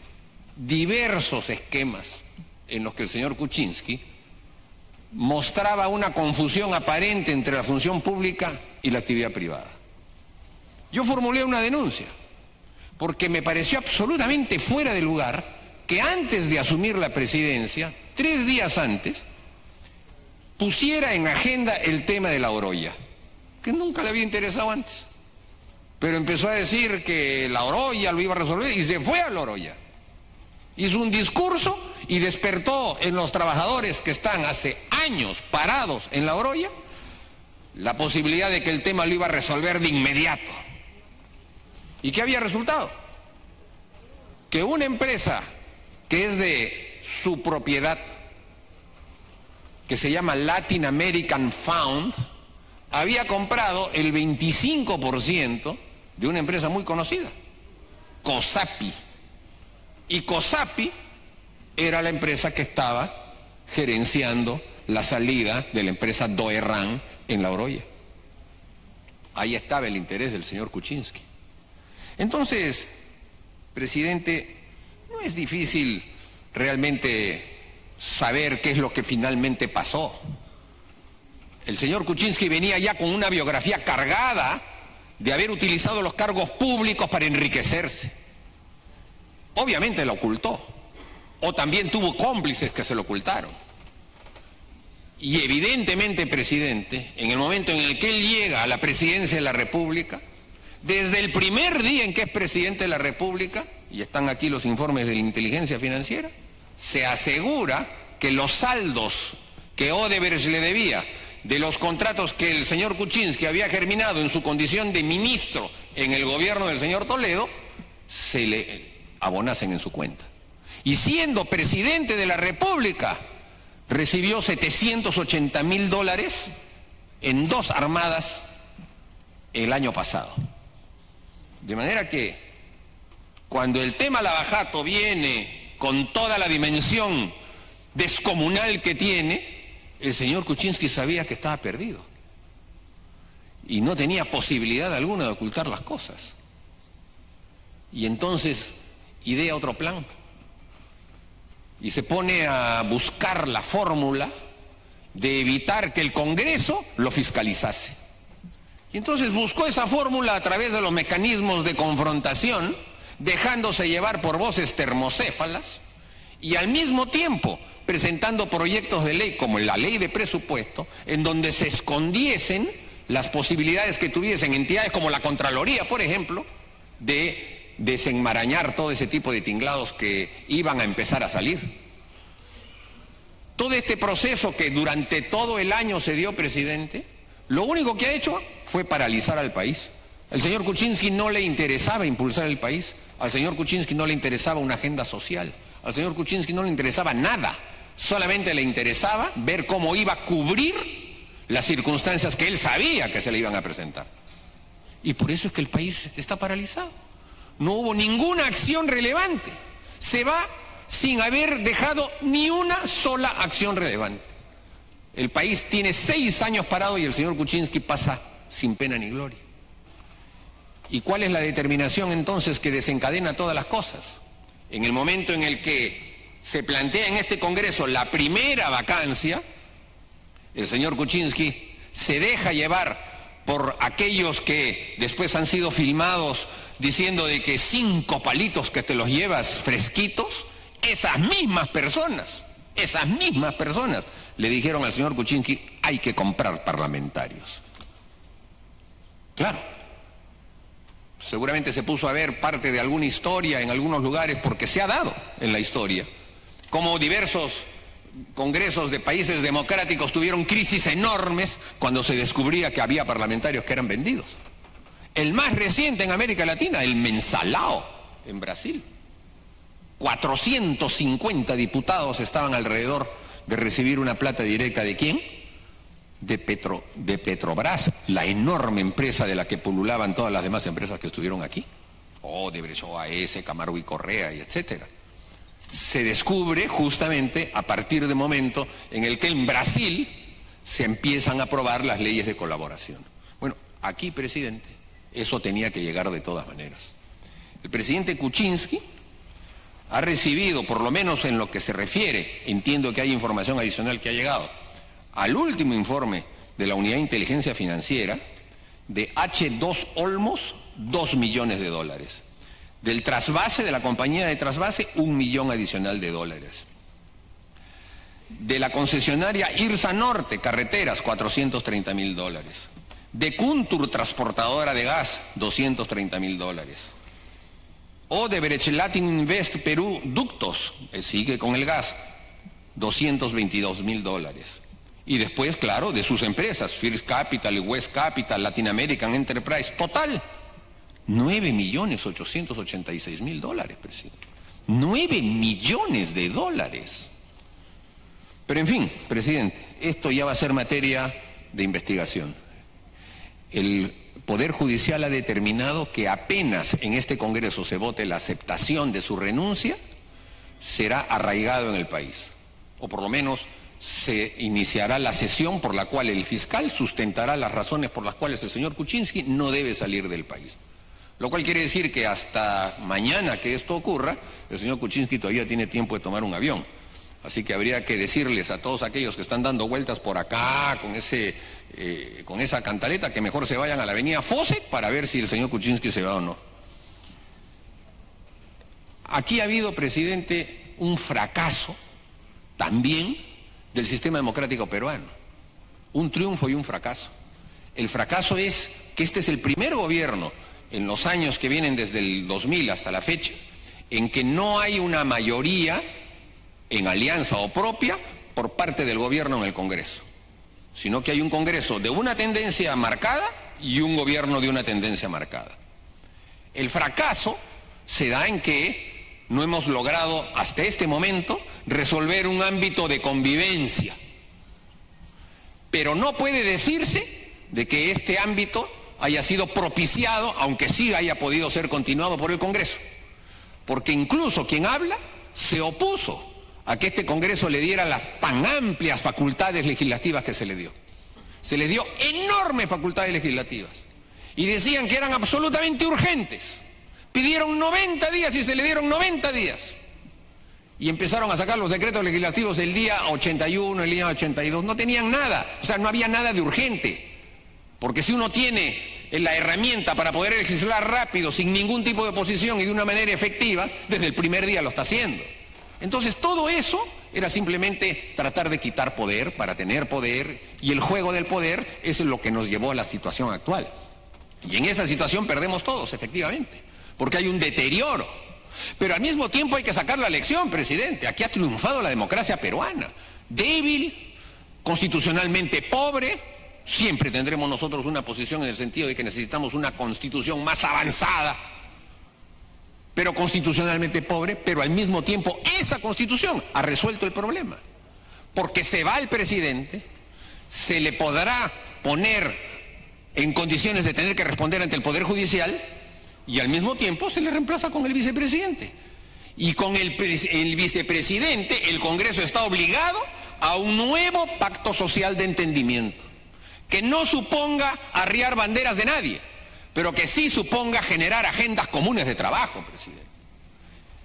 diversos esquemas en los que el señor Kuczynski mostraba una confusión aparente entre la función pública y la actividad privada. Yo formulé una denuncia, porque me pareció absolutamente fuera de lugar que antes de asumir la presidencia, 3 días antes, pusiera en agenda el tema de la Oroya, que nunca le había interesado antes. Pero empezó a decir que la Oroya lo iba a resolver y se fue a la Oroya. Hizo un discurso y despertó en los trabajadores que están hace años parados en la Oroya la posibilidad de que el tema lo iba a resolver de inmediato. ¿Y qué había resultado? Que una empresa que es de su propiedad, que se llama Latin American Fund, había comprado el 25% de una empresa muy conocida, COSAPI. Y COSAPI era la empresa que estaba gerenciando la salida de la empresa Doerran en La Oroya. Ahí estaba el interés del señor Kuczynski. Entonces, presidente, no es difícil realmente saber qué es lo que finalmente pasó. El señor Kuczynski venía ya con una biografía cargada de haber utilizado los cargos públicos para enriquecerse. Obviamente lo ocultó, o también tuvo cómplices que se lo ocultaron. Y evidentemente, presidente, en el momento en el que él llega a la presidencia de la República, desde el primer día en que es presidente de la República, y están aquí los informes de la inteligencia financiera, se asegura que los saldos que Odebrecht le debía de los contratos que el señor Kuczynski había germinado en su condición de ministro en el gobierno del señor Toledo, se le abonasen en su cuenta. Y siendo presidente de la República, recibió $780.000 en 2 armadas el año pasado. De manera que cuando el tema Lavajato viene con toda la dimensión descomunal que tiene, el señor Kuczynski sabía que estaba perdido y no tenía posibilidad alguna de ocultar las cosas. Y entonces idea otro plan y se pone a buscar la fórmula de evitar que el Congreso lo fiscalizase. Y entonces buscó esa fórmula a través de los mecanismos de confrontación, dejándose llevar por voces termocéfalas y al mismo tiempo presentando proyectos de ley como la ley de presupuesto, en donde se escondiesen las posibilidades que tuviesen entidades como la Contraloría, por ejemplo, de desenmarañar todo ese tipo de tinglados que iban a empezar a salir. Todo este proceso que durante todo el año se dio, presidente, lo único que ha hecho fue paralizar al país. Al señor Kuczynski no le interesaba impulsar el país, al señor Kuczynski no le interesaba una agenda social, al señor Kuczynski no le interesaba nada, solamente le interesaba ver cómo iba a cubrir las circunstancias que él sabía que se le iban a presentar. Y por eso es que el país está paralizado. No hubo ninguna acción relevante. Se va sin haber dejado ni una sola acción relevante. El país tiene 6 años parado y el señor Kuczynski pasa sin pena ni gloria. ¿Y cuál es la determinación entonces que desencadena todas las cosas? En el momento en el que se plantea en este Congreso la primera vacancia, el señor Kuczynski se deja llevar por aquellos que después han sido filmados diciendo de que 5 palitos que te los llevas fresquitos, esas mismas personas le dijeron al señor Kuczynski: hay que comprar parlamentarios. Claro, seguramente se puso a ver parte de alguna historia en algunos lugares, porque se ha dado en la historia como diversos congresos de países democráticos tuvieron crisis enormes cuando se descubría que había parlamentarios que eran vendidos. El más reciente en América Latina, el Mensalao en Brasil. 450 diputados estaban alrededor de recibir una plata directa. ¿De quién? De Petrobras, la enorme empresa de la que pululaban todas las demás empresas que estuvieron aquí. Odebrecht, OAS, Camargo y Correa, y etcétera. Se descubre justamente a partir del momento en el que en Brasil se empiezan a aprobar las leyes de colaboración. Bueno, aquí, presidente, eso tenía que llegar de todas maneras. El presidente Kuczynski ha recibido, por lo menos en lo que se refiere, entiendo que hay información adicional que ha llegado, al último informe de la Unidad de Inteligencia Financiera, de H2 Olmos, $2 millones. Del trasvase, de la compañía de trasvase, $1 millón adicional. De la concesionaria Irsa Norte, carreteras, $430.000. De Kuntur, transportadora de gas, $230.000. Odebrecht Latin Invest Perú, ductos, sigue con el gas, $222.000. Y después, claro, de sus empresas, First Capital, West Capital, Latin American Enterprise, total, $9.886.000, presidente. $9 millones. Pero en fin, presidente, esto ya va a ser materia de investigación. El Poder Judicial ha determinado que apenas en este Congreso se vote la aceptación de su renuncia, será arraigado en el país. O por lo menos se iniciará la sesión por la cual el fiscal sustentará las razones por las cuales el señor Kuczynski no debe salir del país. Lo cual quiere decir que hasta mañana que esto ocurra, el señor Kuczynski todavía tiene tiempo de tomar un avión. Así que habría que decirles a todos aquellos que están dando vueltas por acá con esa cantaleta, que mejor se vayan a la avenida Fawcett para ver si el señor Kuczynski se va o no. Aquí ha habido, presidente, un fracaso también del sistema democrático peruano. Un triunfo y un fracaso. El fracaso es que este es el primer gobierno en los años que vienen desde el 2000 hasta la fecha en que no hay una mayoría en alianza o propia por parte del gobierno en el Congreso, sino que hay un Congreso de una tendencia marcada y un gobierno de una tendencia marcada. El fracaso se da en que no hemos logrado hasta este momento resolver un ámbito de convivencia, pero no puede decirse de que este ámbito haya sido propiciado, aunque sí haya podido ser continuado por el Congreso. Porque incluso quien habla se opuso a que este Congreso le diera las tan amplias facultades legislativas que se le dio. Se le dio enormes facultades legislativas y decían que eran absolutamente urgentes. Pidieron 90 días y se le dieron 90 días. Y empezaron a sacar los decretos legislativos el día 81, el día 82. No tenían nada, o sea, no había nada de urgente. Porque si uno tiene la herramienta para poder legislar rápido, sin ningún tipo de oposición y de una manera efectiva, desde el primer día lo está haciendo. Entonces todo eso era simplemente tratar de quitar poder para tener poder, y el juego del poder es lo que nos llevó a la situación actual. Y en esa situación perdemos todos, efectivamente, porque hay un deterioro. Pero al mismo tiempo hay que sacar la lección, presidente. Aquí ha triunfado la democracia peruana. Débil, constitucionalmente pobre. Siempre tendremos nosotros una posición en el sentido de que necesitamos una constitución más avanzada, pero constitucionalmente pobre, pero al mismo tiempo esa constitución ha resuelto el problema. Porque se va el presidente, se le podrá poner en condiciones de tener que responder ante el Poder Judicial y al mismo tiempo se le reemplaza con el vicepresidente. Y con el vicepresidente el Congreso está obligado a un nuevo pacto social de entendimiento, que no suponga arriar banderas de nadie, pero que sí suponga generar agendas comunes de trabajo, presidente.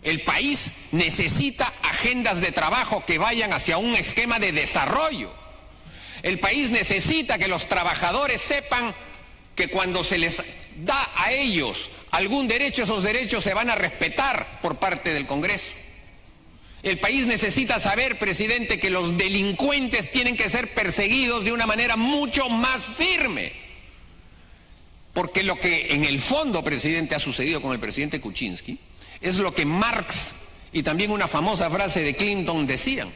El país necesita agendas de trabajo que vayan hacia un esquema de desarrollo. El país necesita que los trabajadores sepan que cuando se les da a ellos algún derecho, esos derechos se van a respetar por parte del Congreso. El país necesita saber, presidente, que los delincuentes tienen que ser perseguidos de una manera mucho más firme. Porque lo que en el fondo, presidente, ha sucedido con el presidente Kuczynski es lo que Marx y también una famosa frase de Clinton decían: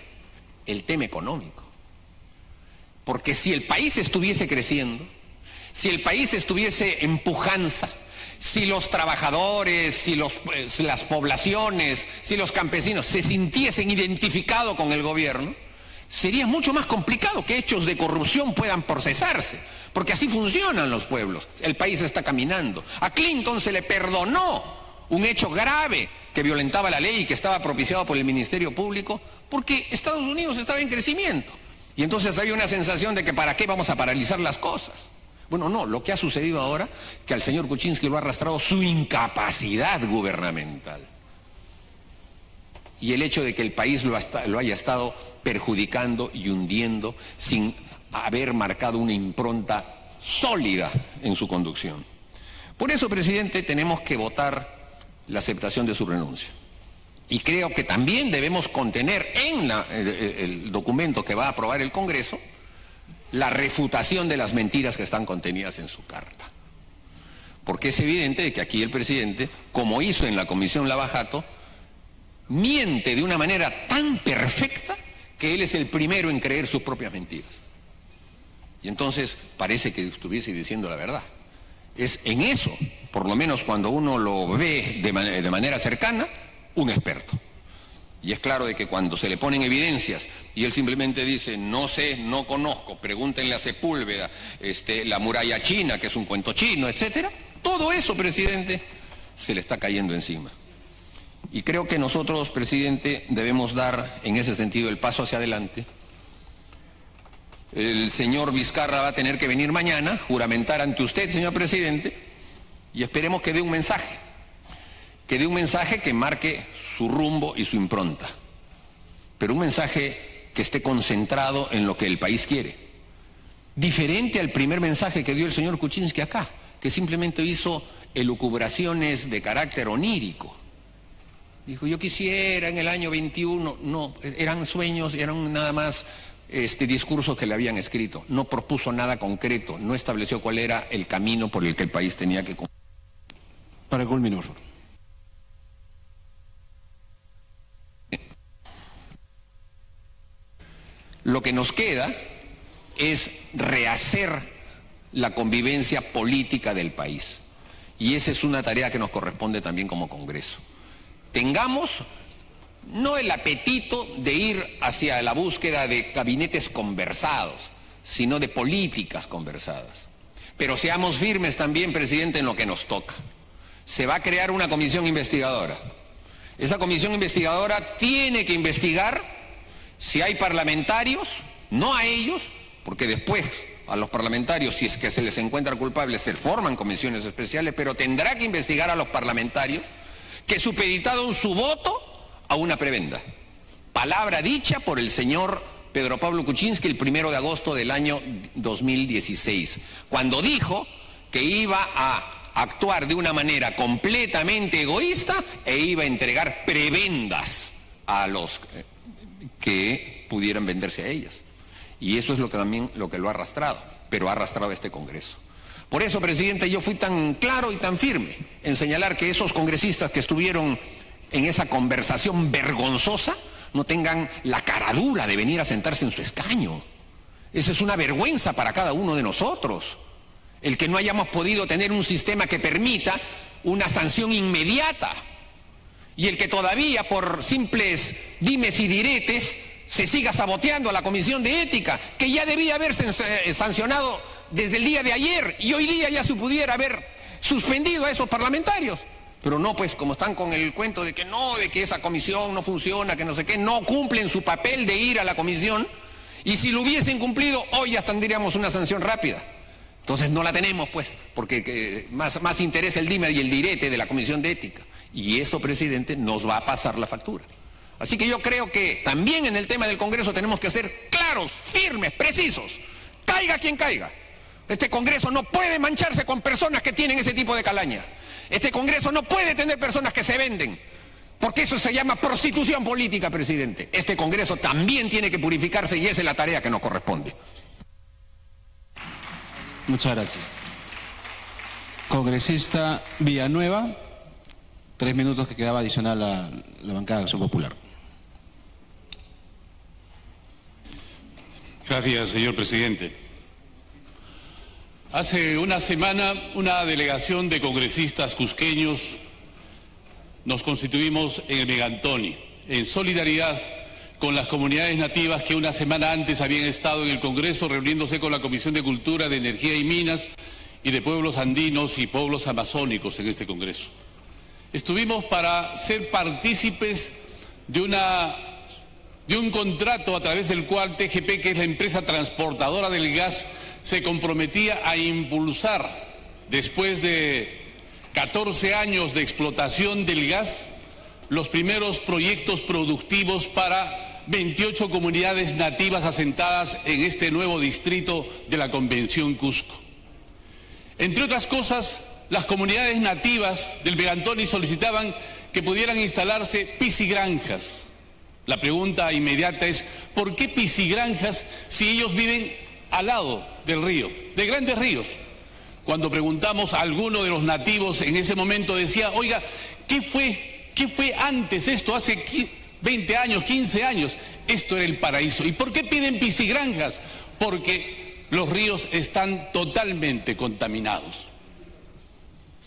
el tema económico. Porque si el país estuviese creciendo, si el país estuviese en pujanza, si los trabajadores, si las poblaciones, si los campesinos se sintiesen identificados con el gobierno, sería mucho más complicado que hechos de corrupción puedan procesarse, porque así funcionan los pueblos. El país está caminando. A Clinton se le perdonó un hecho grave que violentaba la ley y que estaba propiciado por el Ministerio Público, porque Estados Unidos estaba en crecimiento. Y entonces había una sensación de que ¿para qué vamos a paralizar las cosas? Bueno, no, lo que ha sucedido ahora, que al señor Kuczynski lo ha arrastrado su incapacidad gubernamental. Y el hecho de que el país lo haya estado perjudicando y hundiendo sin haber marcado una impronta sólida en su conducción. Por eso, presidente, tenemos que votar la aceptación de su renuncia. Y creo que también debemos contener en el documento que va a aprobar el Congreso la refutación de las mentiras que están contenidas en su carta. Porque es evidente de que aquí el presidente, como hizo en la Comisión Lavajato, miente de una manera tan perfecta que él es el primero en creer sus propias mentiras. Y entonces parece que estuviese diciendo la verdad. Es en eso, por lo menos cuando uno lo ve de manera cercana, un experto. Y es claro de que cuando se le ponen evidencias y él simplemente dice, no sé, no conozco, pregúntenle a Sepúlveda, la muralla china, que es un cuento chino, etcétera, todo eso, presidente, se le está cayendo encima. Y creo que nosotros, presidente, debemos dar en ese sentido el paso hacia adelante. El señor Vizcarra va a tener que venir mañana, juramentar ante usted, señor presidente, y esperemos que dé un mensaje. Que dé un mensaje que marque su rumbo y su impronta, pero un mensaje que esté concentrado en lo que el país quiere. Diferente al primer mensaje que dio el señor Kuczynski acá, que simplemente hizo elucubraciones de carácter onírico. Dijo, yo quisiera en el año 21, no, eran sueños, eran nada más discursos que le habían escrito. No propuso nada concreto, no estableció cuál era el camino por el que el país tenía que... Para el culminar, por favor. Lo que nos queda es rehacer la convivencia política del país. Y esa es una tarea que nos corresponde también como Congreso. Tengamos no el apetito de ir hacia la búsqueda de gabinetes conversados, sino de políticas conversadas. Pero seamos firmes también, presidente, en lo que nos toca. Se va a crear una comisión investigadora. Esa comisión investigadora tiene que investigar si hay parlamentarios, no a ellos, porque después a los parlamentarios, si es que se les encuentra culpables, se forman comisiones especiales, pero tendrá que investigar a los parlamentarios que supeditaron su voto a una prebenda. Palabra dicha por el señor Pedro Pablo Kuczynski el 1 de agosto del año 2016, cuando dijo que iba a actuar de una manera completamente egoísta e iba a entregar prebendas a los que pudieran venderse a ellas. Y eso es lo que también lo ha arrastrado, pero ha arrastrado este Congreso. Por eso, presidente, yo fui tan claro y tan firme en señalar que esos congresistas que estuvieron en esa conversación vergonzosa no tengan la caradura de venir a sentarse en su escaño. Esa es una vergüenza para cada uno de nosotros. El que no hayamos podido tener un sistema que permita una sanción inmediata y el que todavía por simples dimes y diretes se siga saboteando a la Comisión de Ética, que ya debía haberse sancionado desde el día de ayer y hoy día ya se pudiera haber suspendido a esos parlamentarios. Pero no, pues como están con el cuento de que no, de que esa comisión no funciona, que no sé qué, no cumplen su papel de ir a la comisión, y si lo hubiesen cumplido, hoy ya tendríamos una sanción rápida. Entonces no la tenemos, pues, porque más interesa el dime y el direte de la Comisión de Ética. Y eso, presidente, nos va a pasar la factura. Así que yo creo que también en el tema del Congreso tenemos que ser claros, firmes, precisos. Caiga quien caiga. Este Congreso no puede mancharse con personas que tienen ese tipo de calaña. Este Congreso no puede tener personas que se venden, porque eso se llama prostitución política, presidente. Este Congreso también tiene que purificarse y esa es la tarea que nos corresponde. Muchas gracias. Congresista Villanueva, 3 minutos que quedaba adicional a la bancada de Acción Popular. Gracias, señor presidente. Hace una semana, una delegación de congresistas cusqueños nos constituimos en el Megantoni, en solidaridad con las comunidades nativas que una semana antes habían estado en el Congreso reuniéndose con la Comisión de Cultura, de Energía y Minas y de pueblos andinos y pueblos amazónicos en este Congreso. Estuvimos para ser partícipes de un contrato a través del cual TGP, que es la empresa transportadora del gas, se comprometía a impulsar, después de 14 años de explotación del gas, los primeros proyectos productivos para 28 comunidades nativas asentadas en este nuevo distrito de la Convención Cusco. Entre otras cosas, las comunidades nativas del Megantoni solicitaban que pudieran instalarse piscigranjas. La pregunta inmediata es, ¿por qué piscigranjas si ellos viven al lado del río, de grandes ríos? Cuando preguntamos a alguno de los nativos en ese momento decía, oiga, ¿qué fue antes esto? Hace 20 años, 15 años, esto era el paraíso. ¿Y por qué piden piscigranjas? Porque los ríos están totalmente contaminados.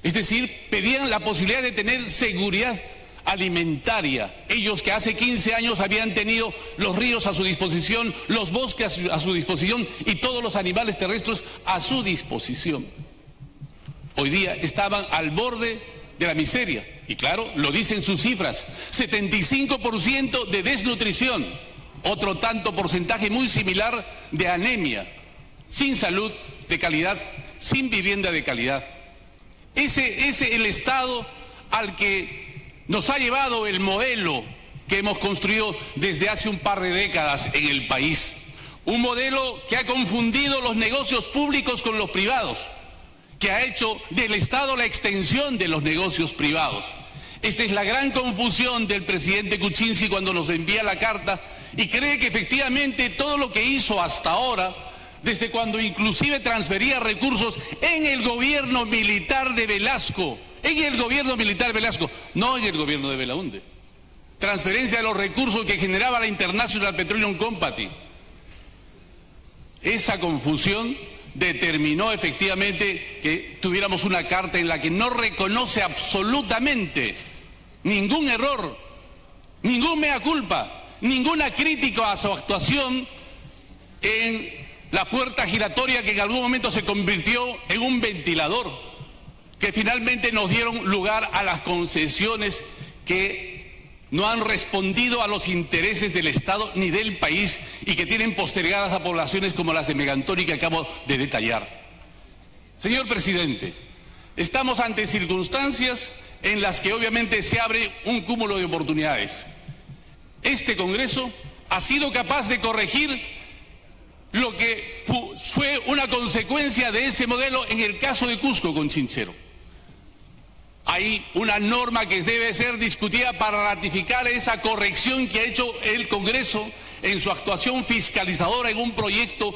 Es decir, pedían la posibilidad de tener seguridad alimentaria. Ellos que hace 15 años habían tenido los ríos a su disposición, los bosques a su disposición y todos los animales terrestres a su disposición. Hoy día estaban al borde de la miseria. Y claro, lo dicen sus cifras, 75% de desnutrición, otro tanto porcentaje muy similar de anemia, sin salud de calidad, sin vivienda de calidad. Ese es el estado al que nos ha llevado el modelo que hemos construido desde hace un par de décadas en el país. Un modelo que ha confundido los negocios públicos con los privados, que ha hecho del Estado la extensión de los negocios privados. Esta es la gran confusión del presidente Kuczynski cuando nos envía la carta y cree que efectivamente todo lo que hizo hasta ahora, desde cuando inclusive transfería recursos en el gobierno militar de Velasco, no en el gobierno de Belaunde, transferencia de los recursos que generaba la International Petroleum Company. Esa confusión determinó efectivamente que tuviéramos una carta en la que no reconoce absolutamente ningún error, ningún mea culpa, ninguna crítica a su actuación en la puerta giratoria que en algún momento se convirtió en un ventilador, que finalmente nos dieron lugar a las concesiones que no han respondido a los intereses del Estado ni del país y que tienen postergadas a poblaciones como las de Megantoni que acabo de detallar. Señor presidente, estamos ante circunstancias en las que obviamente se abre un cúmulo de oportunidades. Este Congreso ha sido capaz de corregir lo que fue una consecuencia de ese modelo en el caso de Cusco con Chinchero. Hay una norma que debe ser discutida para ratificar esa corrección que ha hecho el Congreso en su actuación fiscalizadora en un proyecto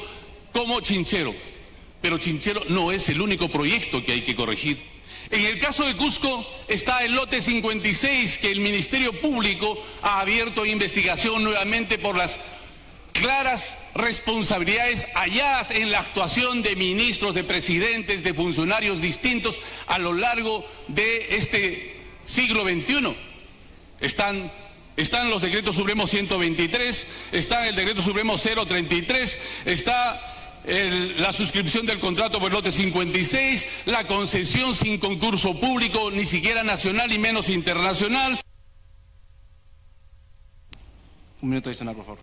como Chinchero. Pero Chinchero no es el único proyecto que hay que corregir. En el caso de Cusco está el lote 56 que el Ministerio Público ha abierto investigación nuevamente por las claras responsabilidades halladas en la actuación de ministros, de presidentes, de funcionarios distintos a lo largo de este siglo XXI. Están los decretos supremos 123, está el decreto supremo 033, está la suscripción del contrato por el lote 56, la concesión sin concurso público, ni siquiera nacional y menos internacional. Un minuto adicional, por favor.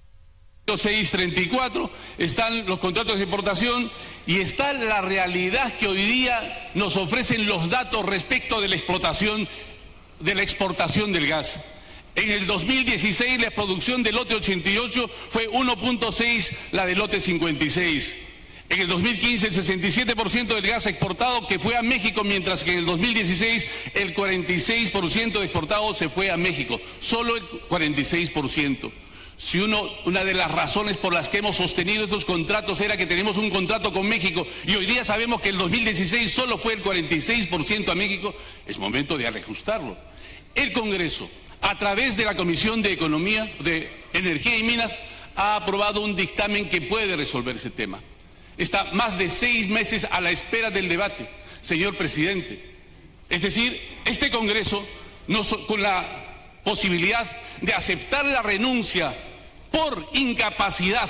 634, están los contratos de exportación y está la realidad que hoy día nos ofrecen los datos respecto de la explotación, de la exportación del gas. En el 2016 la producción del lote 88 fue 1.6 la del lote 56. En el 2015 el 67% del gas exportado que fue a México, mientras que en el 2016 el 46% de exportado se fue a México, solo el 46%. Si una de las razones por las que hemos sostenido estos contratos era que tenemos un contrato con México y hoy día sabemos que el 2016 solo fue el 46% a México, es momento de reajustarlo. El Congreso, a través de la Comisión de Economía, de Energía y Minas, ha aprobado un dictamen que puede resolver ese tema. Está más de 6 meses a la espera del debate, señor presidente. Es decir, este Congreso, con la posibilidad de aceptar la renuncia por incapacidad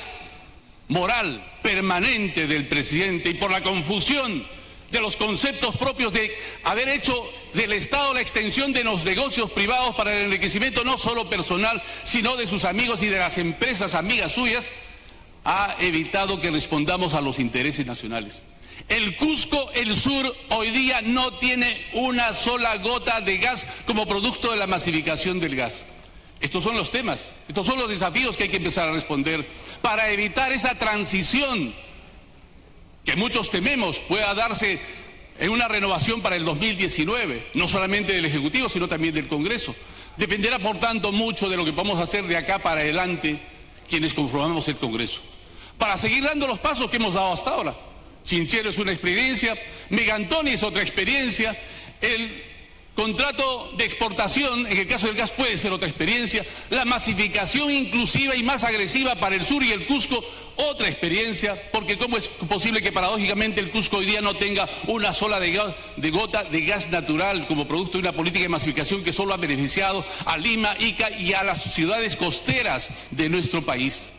moral permanente del presidente y por la confusión de los conceptos propios de haber hecho del Estado la extensión de los negocios privados para el enriquecimiento no solo personal, sino de sus amigos y de las empresas amigas suyas, ha evitado que respondamos a los intereses nacionales. El Cusco, el sur, hoy día no tiene una sola gota de gas como producto de la masificación del gas. Estos son los temas, estos son los desafíos que hay que empezar a responder para evitar esa transición que muchos tememos pueda darse en una renovación para el 2019, no solamente del Ejecutivo, sino también del Congreso. Dependerá, por tanto, mucho de lo que vamos a hacer de acá para adelante quienes conformamos el Congreso, para seguir dando los pasos que hemos dado hasta ahora. Chinchero es una experiencia, Megantoni es otra experiencia, el contrato de exportación, en el caso del gas, puede ser otra experiencia, la masificación inclusiva y más agresiva para el sur y el Cusco, otra experiencia, porque cómo es posible que paradójicamente el Cusco hoy día no tenga una sola gota de gas natural como producto de una política de masificación que solo ha beneficiado a Lima, Ica y a las ciudades costeras de nuestro país.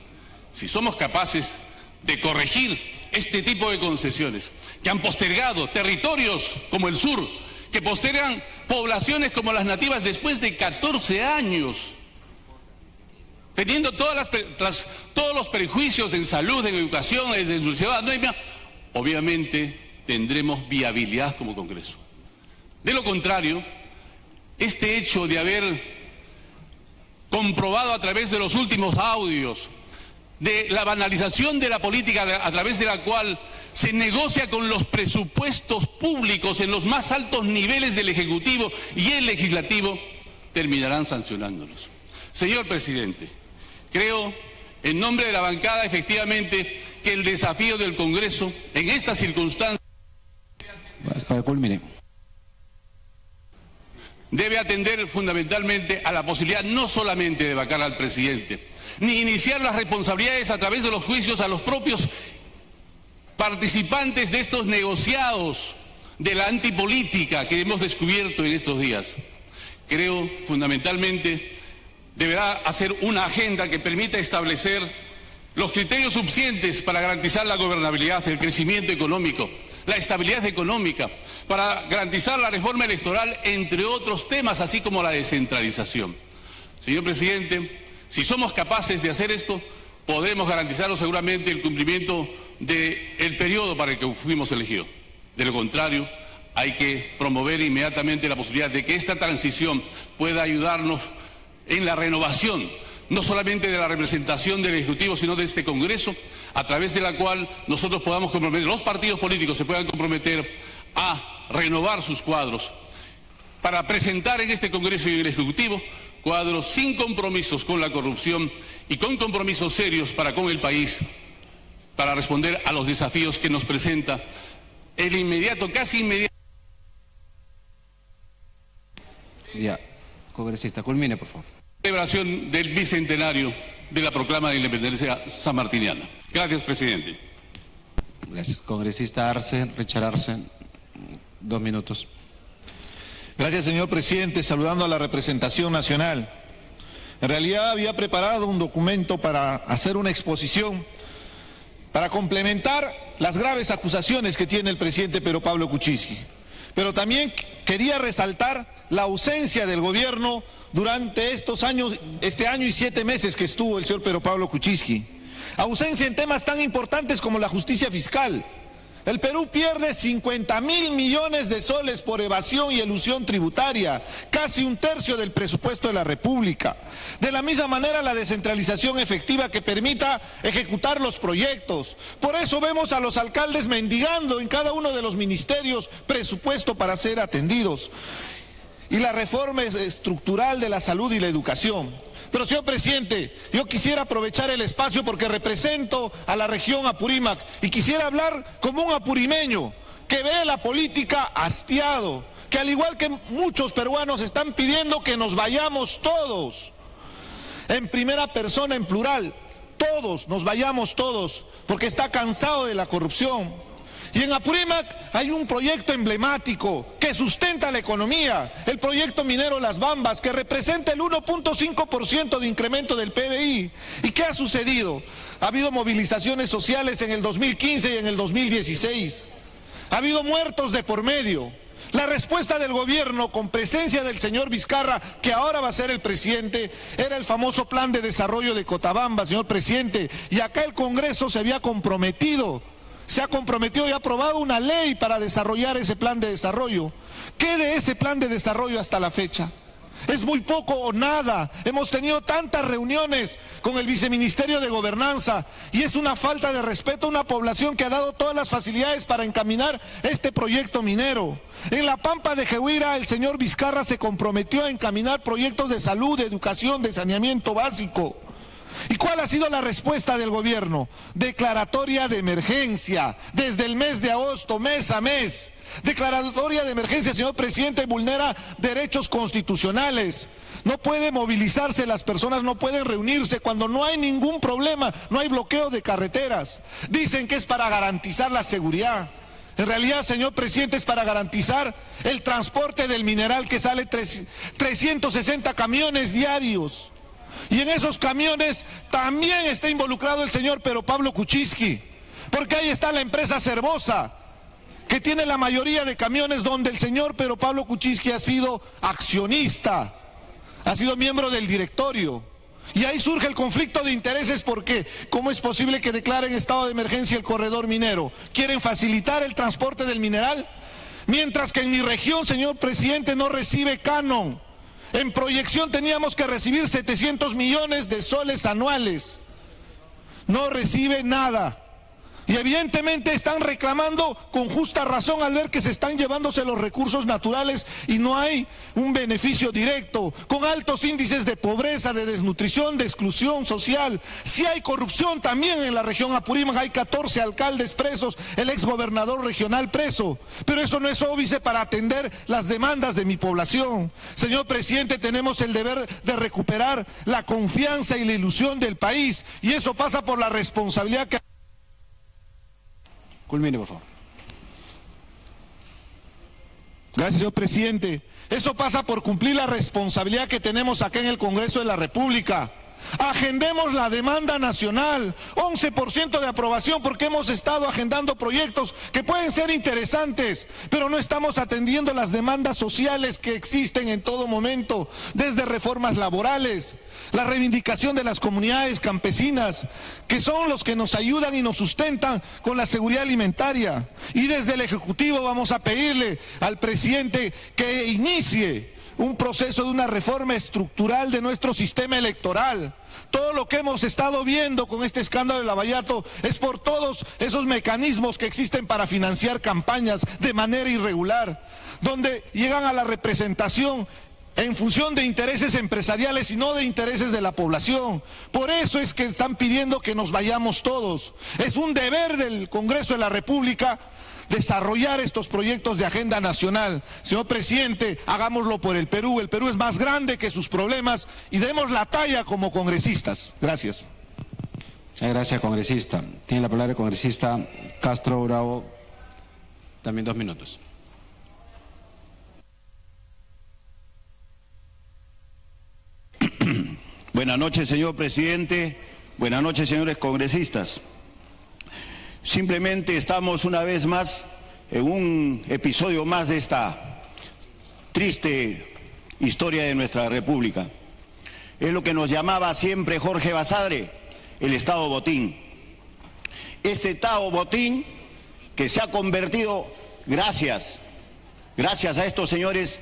Si somos capaces de corregir este tipo de concesiones que han postergado territorios como el sur, que postergan poblaciones como las nativas después de 14 años, teniendo todos los prejuicios en salud, en educación, en su ciudadanía, obviamente tendremos viabilidad como Congreso. De lo contrario, este hecho de haber comprobado a través de los últimos audios de la banalización de la política a través de la cual se negocia con los presupuestos públicos en los más altos niveles del Ejecutivo y el Legislativo, terminarán sancionándolos. Señor presidente, creo, en nombre de la bancada, efectivamente, que el desafío del Congreso en estas circunstancias debe atender fundamentalmente a la posibilidad no solamente de vacar al presidente, ni iniciar las responsabilidades a través de los juicios a los propios participantes de estos negociados de la antipolítica que hemos descubierto en estos días. Creo, fundamentalmente, deberá hacer una agenda que permita establecer los criterios suficientes para garantizar la gobernabilidad, el crecimiento económico, la estabilidad económica, para garantizar la reforma electoral, entre otros temas, así como la descentralización. Señor presidente, si somos capaces de hacer esto, podremos garantizar seguramente el cumplimiento del periodo para el que fuimos elegidos. De lo contrario, hay que promover inmediatamente la posibilidad de que esta transición pueda ayudarnos en la renovación, no solamente de la representación del Ejecutivo, sino de este Congreso, a través de la cual nosotros podamos comprometer, los partidos políticos se puedan comprometer a renovar sus cuadros, para presentar en este Congreso y en el Ejecutivo cuadros sin compromisos con la corrupción y con compromisos serios para con el país, para responder a los desafíos que nos presenta el inmediato, casi inmediato. Ya, congresista, culmine, por favor. Celebración del bicentenario de la proclama de independencia sanmartiniana. Gracias, presidente. Gracias. Congresista Arce, Richard Arce, 2 minutos. Gracias, señor presidente. Saludando a la representación nacional. En realidad había preparado un documento para hacer una exposición, para complementar las graves acusaciones que tiene el presidente Pedro Pablo Kuczynski. Pero también quería resaltar la ausencia del gobierno durante este año y 7 meses que estuvo el señor Pedro Pablo Kuczynski. Ausencia en temas tan importantes como la justicia fiscal. El Perú pierde 50.000 millones de soles por evasión y elusión tributaria, casi 1/3 del presupuesto de la República. De la misma manera, la descentralización efectiva que permita ejecutar los proyectos. Por eso vemos a los alcaldes mendigando en cada uno de los ministerios presupuesto para ser atendidos. Y la reforma estructural de la salud y la educación. Pero, señor presidente, yo quisiera aprovechar el espacio porque represento a la región Apurímac y quisiera hablar como un apurimeño que ve la política hastiado, que al igual que muchos peruanos están pidiendo que nos vayamos todos, en primera persona, en plural, todos, nos vayamos todos, porque está cansado de la corrupción. Y en Apurímac hay un proyecto emblemático que sustenta la economía, el proyecto minero Las Bambas, que representa el 1.5% de incremento del PBI. ¿Y qué ha sucedido? Ha habido movilizaciones sociales en el 2015 y en el 2016. Ha habido muertos de por medio. La respuesta del gobierno, con presencia del señor Vizcarra, que ahora va a ser el presidente, era el famoso plan de desarrollo de Cotabamba, señor presidente. Y acá el Congreso se ha comprometido y ha aprobado una ley para desarrollar ese plan de desarrollo. ¿Qué de ese plan de desarrollo hasta la fecha? Es muy poco o nada. Hemos tenido tantas reuniones con el Viceministerio de Gobernanza y es una falta de respeto a una población que ha dado todas las facilidades para encaminar este proyecto minero. En la Pampa de Jehuira el señor Vizcarra se comprometió a encaminar proyectos de salud, de educación, de saneamiento básico. ¿Y cuál ha sido la respuesta del gobierno? Declaratoria de emergencia, desde el mes de agosto, mes a mes. Declaratoria de emergencia, señor presidente, vulnera derechos constitucionales. No puede movilizarse, las personas no pueden reunirse cuando no hay ningún problema, no hay bloqueo de carreteras. Dicen que es para garantizar la seguridad. En realidad, señor presidente, es para garantizar el transporte del mineral que sale 360 camiones diarios. Y en esos camiones también está involucrado el señor Pedro Pablo Kuczynski, porque ahí está la empresa Cervosa, que tiene la mayoría de camiones donde el señor Pedro Pablo Kuczynski ha sido accionista, ha sido miembro del directorio. Y ahí surge el conflicto de intereses porque ¿cómo es posible que declaren estado de emergencia el corredor minero? ¿Quieren facilitar el transporte del mineral? Mientras que en mi región, señor presidente, no recibe canon. En proyección teníamos que recibir 700 millones de soles anuales. No recibe nada. Y evidentemente están reclamando con justa razón al ver que se están llevándose los recursos naturales y no hay un beneficio directo, con altos índices de pobreza, de desnutrición, de exclusión social. Sí hay corrupción también en la región Apurímac, hay 14 alcaldes presos, el exgobernador regional preso, pero eso no es óbice para atender las demandas de mi población. Señor presidente, tenemos el deber de recuperar la confianza y la ilusión del país y eso pasa por la responsabilidad que... Culmine, por favor. Gracias, señor presidente. Eso pasa por cumplir la responsabilidad que tenemos acá en el Congreso de la República. Agendemos la demanda nacional, 11% de aprobación porque hemos estado agendando proyectos que pueden ser interesantes, pero no estamos atendiendo las demandas sociales que existen en todo momento, desde reformas laborales, la reivindicación de las comunidades campesinas, que son los que nos ayudan y nos sustentan con la seguridad alimentaria. Y desde el Ejecutivo vamos a pedirle al presidente que inicie un proceso de una reforma estructural de nuestro sistema electoral. Todo lo que hemos estado viendo con este escándalo de Lavallato es por todos esos mecanismos que existen para financiar campañas de manera irregular, donde llegan a la representación en función de intereses empresariales y no de intereses de la población. Por eso es que están pidiendo que nos vayamos todos. Es un deber del Congreso de la República desarrollar estos proyectos de agenda nacional. Señor presidente, hagámoslo por el Perú. El Perú es más grande que sus problemas y demos la talla como congresistas. Gracias. Muchas gracias, congresista. Tiene la palabra el congresista Castro Bravo, también 2 minutos. Buenas noches, señor presidente. Buenas noches, señores congresistas. Simplemente estamos una vez más en un episodio más de esta triste historia de nuestra República. Es lo que nos llamaba siempre Jorge Basadre, el Estado botín. Este Estado botín que se ha convertido, gracias a estos señores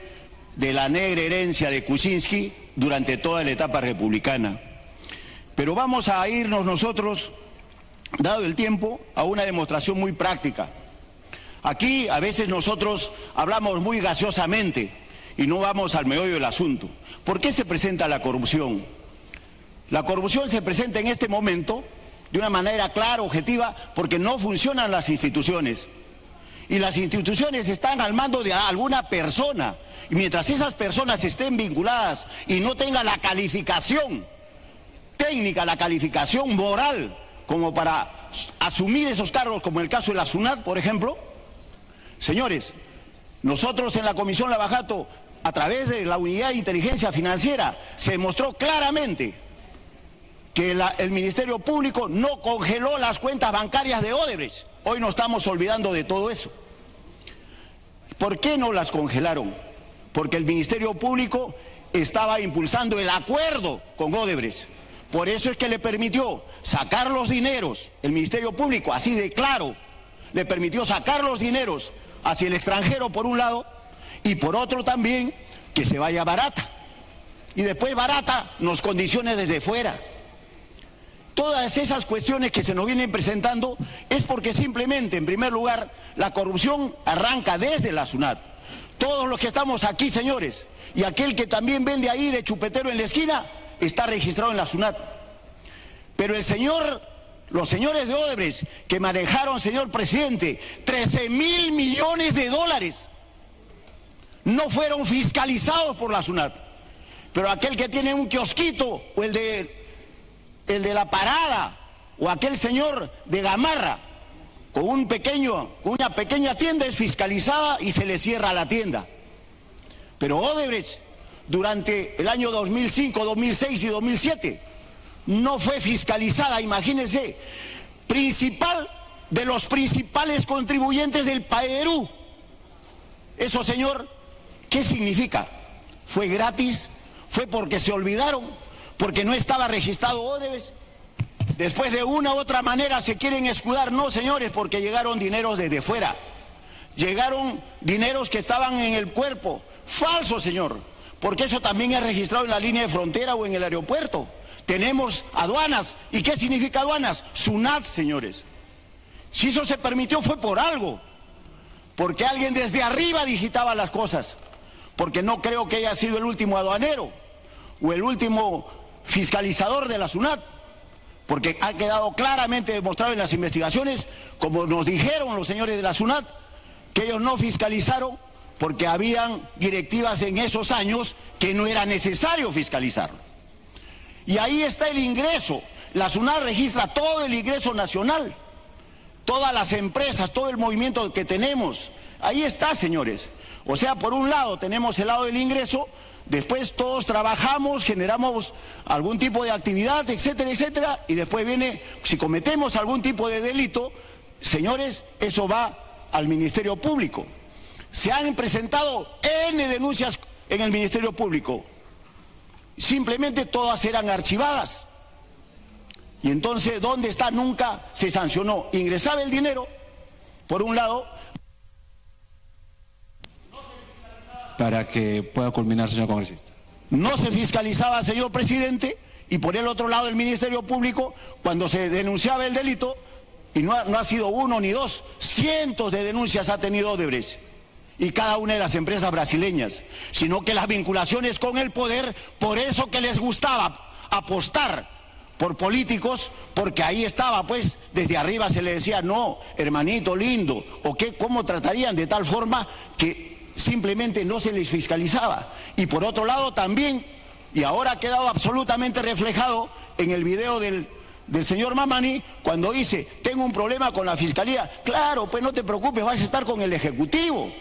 de la negra herencia de Kuczynski durante toda la etapa republicana. Pero vamos a irnos nosotros, dado el tiempo, a una demostración muy práctica. Aquí a veces nosotros hablamos muy gaseosamente y no vamos al meollo del asunto. ¿Por qué se presenta la corrupción? La corrupción se presenta en este momento de una manera clara, objetiva, porque no funcionan las instituciones. Y las instituciones están al mando de alguna persona. Y mientras esas personas estén vinculadas y no tengan la calificación técnica, la calificación moral, como para asumir esos cargos, como en el caso de la SUNAT, por ejemplo. Señores, nosotros en la Comisión Lavallato, a través de la Unidad de Inteligencia Financiera, se demostró claramente que el Ministerio Público no congeló las cuentas bancarias de Odebrecht. Hoy nos estamos olvidando de todo eso. ¿Por qué no las congelaron? Porque el Ministerio Público estaba impulsando el acuerdo con Odebrecht. Por eso es que le permitió sacar los dineros, el Ministerio Público, así de claro, le permitió sacar los dineros hacia el extranjero por un lado y por otro también que se vaya barata. Y después barata nos condicione desde fuera. Todas esas cuestiones que se nos vienen presentando es porque simplemente, en primer lugar, la corrupción arranca desde la SUNAT. Todos los que estamos aquí, señores, y aquel que también vende ahí de chupetero en la esquina, está registrado en la SUNAT. Pero los señores de Odebrecht que manejaron, señor presidente, 13.000 millones de dólares, no fueron fiscalizados por la SUNAT. Pero aquel que tiene un kiosquito, o el de la Parada, o aquel señor de Gamarra, con una pequeña tienda, es fiscalizada y se le cierra la tienda. Pero Odebrecht, durante el año 2005, 2006 y 2007, no fue fiscalizada, imagínense, principal de los principales contribuyentes del Perú. Eso, señor, ¿qué significa? ¿Fue gratis? ¿Fue porque se olvidaron? ¿Porque no estaba registrado Odebrecht? Después de una u otra manera se quieren escudar. No, señores, porque llegaron dineros desde fuera. Llegaron dineros que estaban en el cuerpo. Falso, señor, porque eso también es registrado en la línea de frontera o en el aeropuerto. Tenemos aduanas. ¿Y qué significa aduanas? SUNAT, señores. Si eso se permitió fue por algo. Porque alguien desde arriba digitaba las cosas. Porque no creo que haya sido el último aduanero o el último fiscalizador de la SUNAT. Porque ha quedado claramente demostrado en las investigaciones, como nos dijeron los señores de la SUNAT, que ellos no fiscalizaron porque habían directivas en esos años que no era necesario fiscalizarlo. Y ahí está el ingreso. La SUNAT registra todo el ingreso nacional, todas las empresas, todo el movimiento que tenemos. Ahí está, señores. O sea, por un lado tenemos el lado del ingreso, después todos trabajamos, generamos algún tipo de actividad, etcétera, etcétera, y después viene, si cometemos algún tipo de delito, señores, eso va al Ministerio Público. Se han presentado N denuncias en el Ministerio Público. Simplemente todas eran archivadas. Y entonces, ¿dónde está? Nunca se sancionó. Ingresaba el dinero, por un lado. Para que pueda culminar, señor congresista. No se fiscalizaba, señor presidente, y por el otro lado el Ministerio Público, cuando se denunciaba el delito, y no ha sido uno ni dos, cientos de denuncias ha tenido Odebrecht. Y cada una de las empresas brasileñas, sino que las vinculaciones con el poder, por eso que les gustaba apostar por políticos, porque ahí estaba, pues, desde arriba se le decía, no, hermanito lindo, o qué, cómo tratarían de tal forma que simplemente no se les fiscalizaba. Y por otro lado también, y ahora ha quedado absolutamente reflejado en el video del señor Mamani, cuando dice, tengo un problema con la Fiscalía. Claro, pues no te preocupes, vas a estar con el Ejecutivo.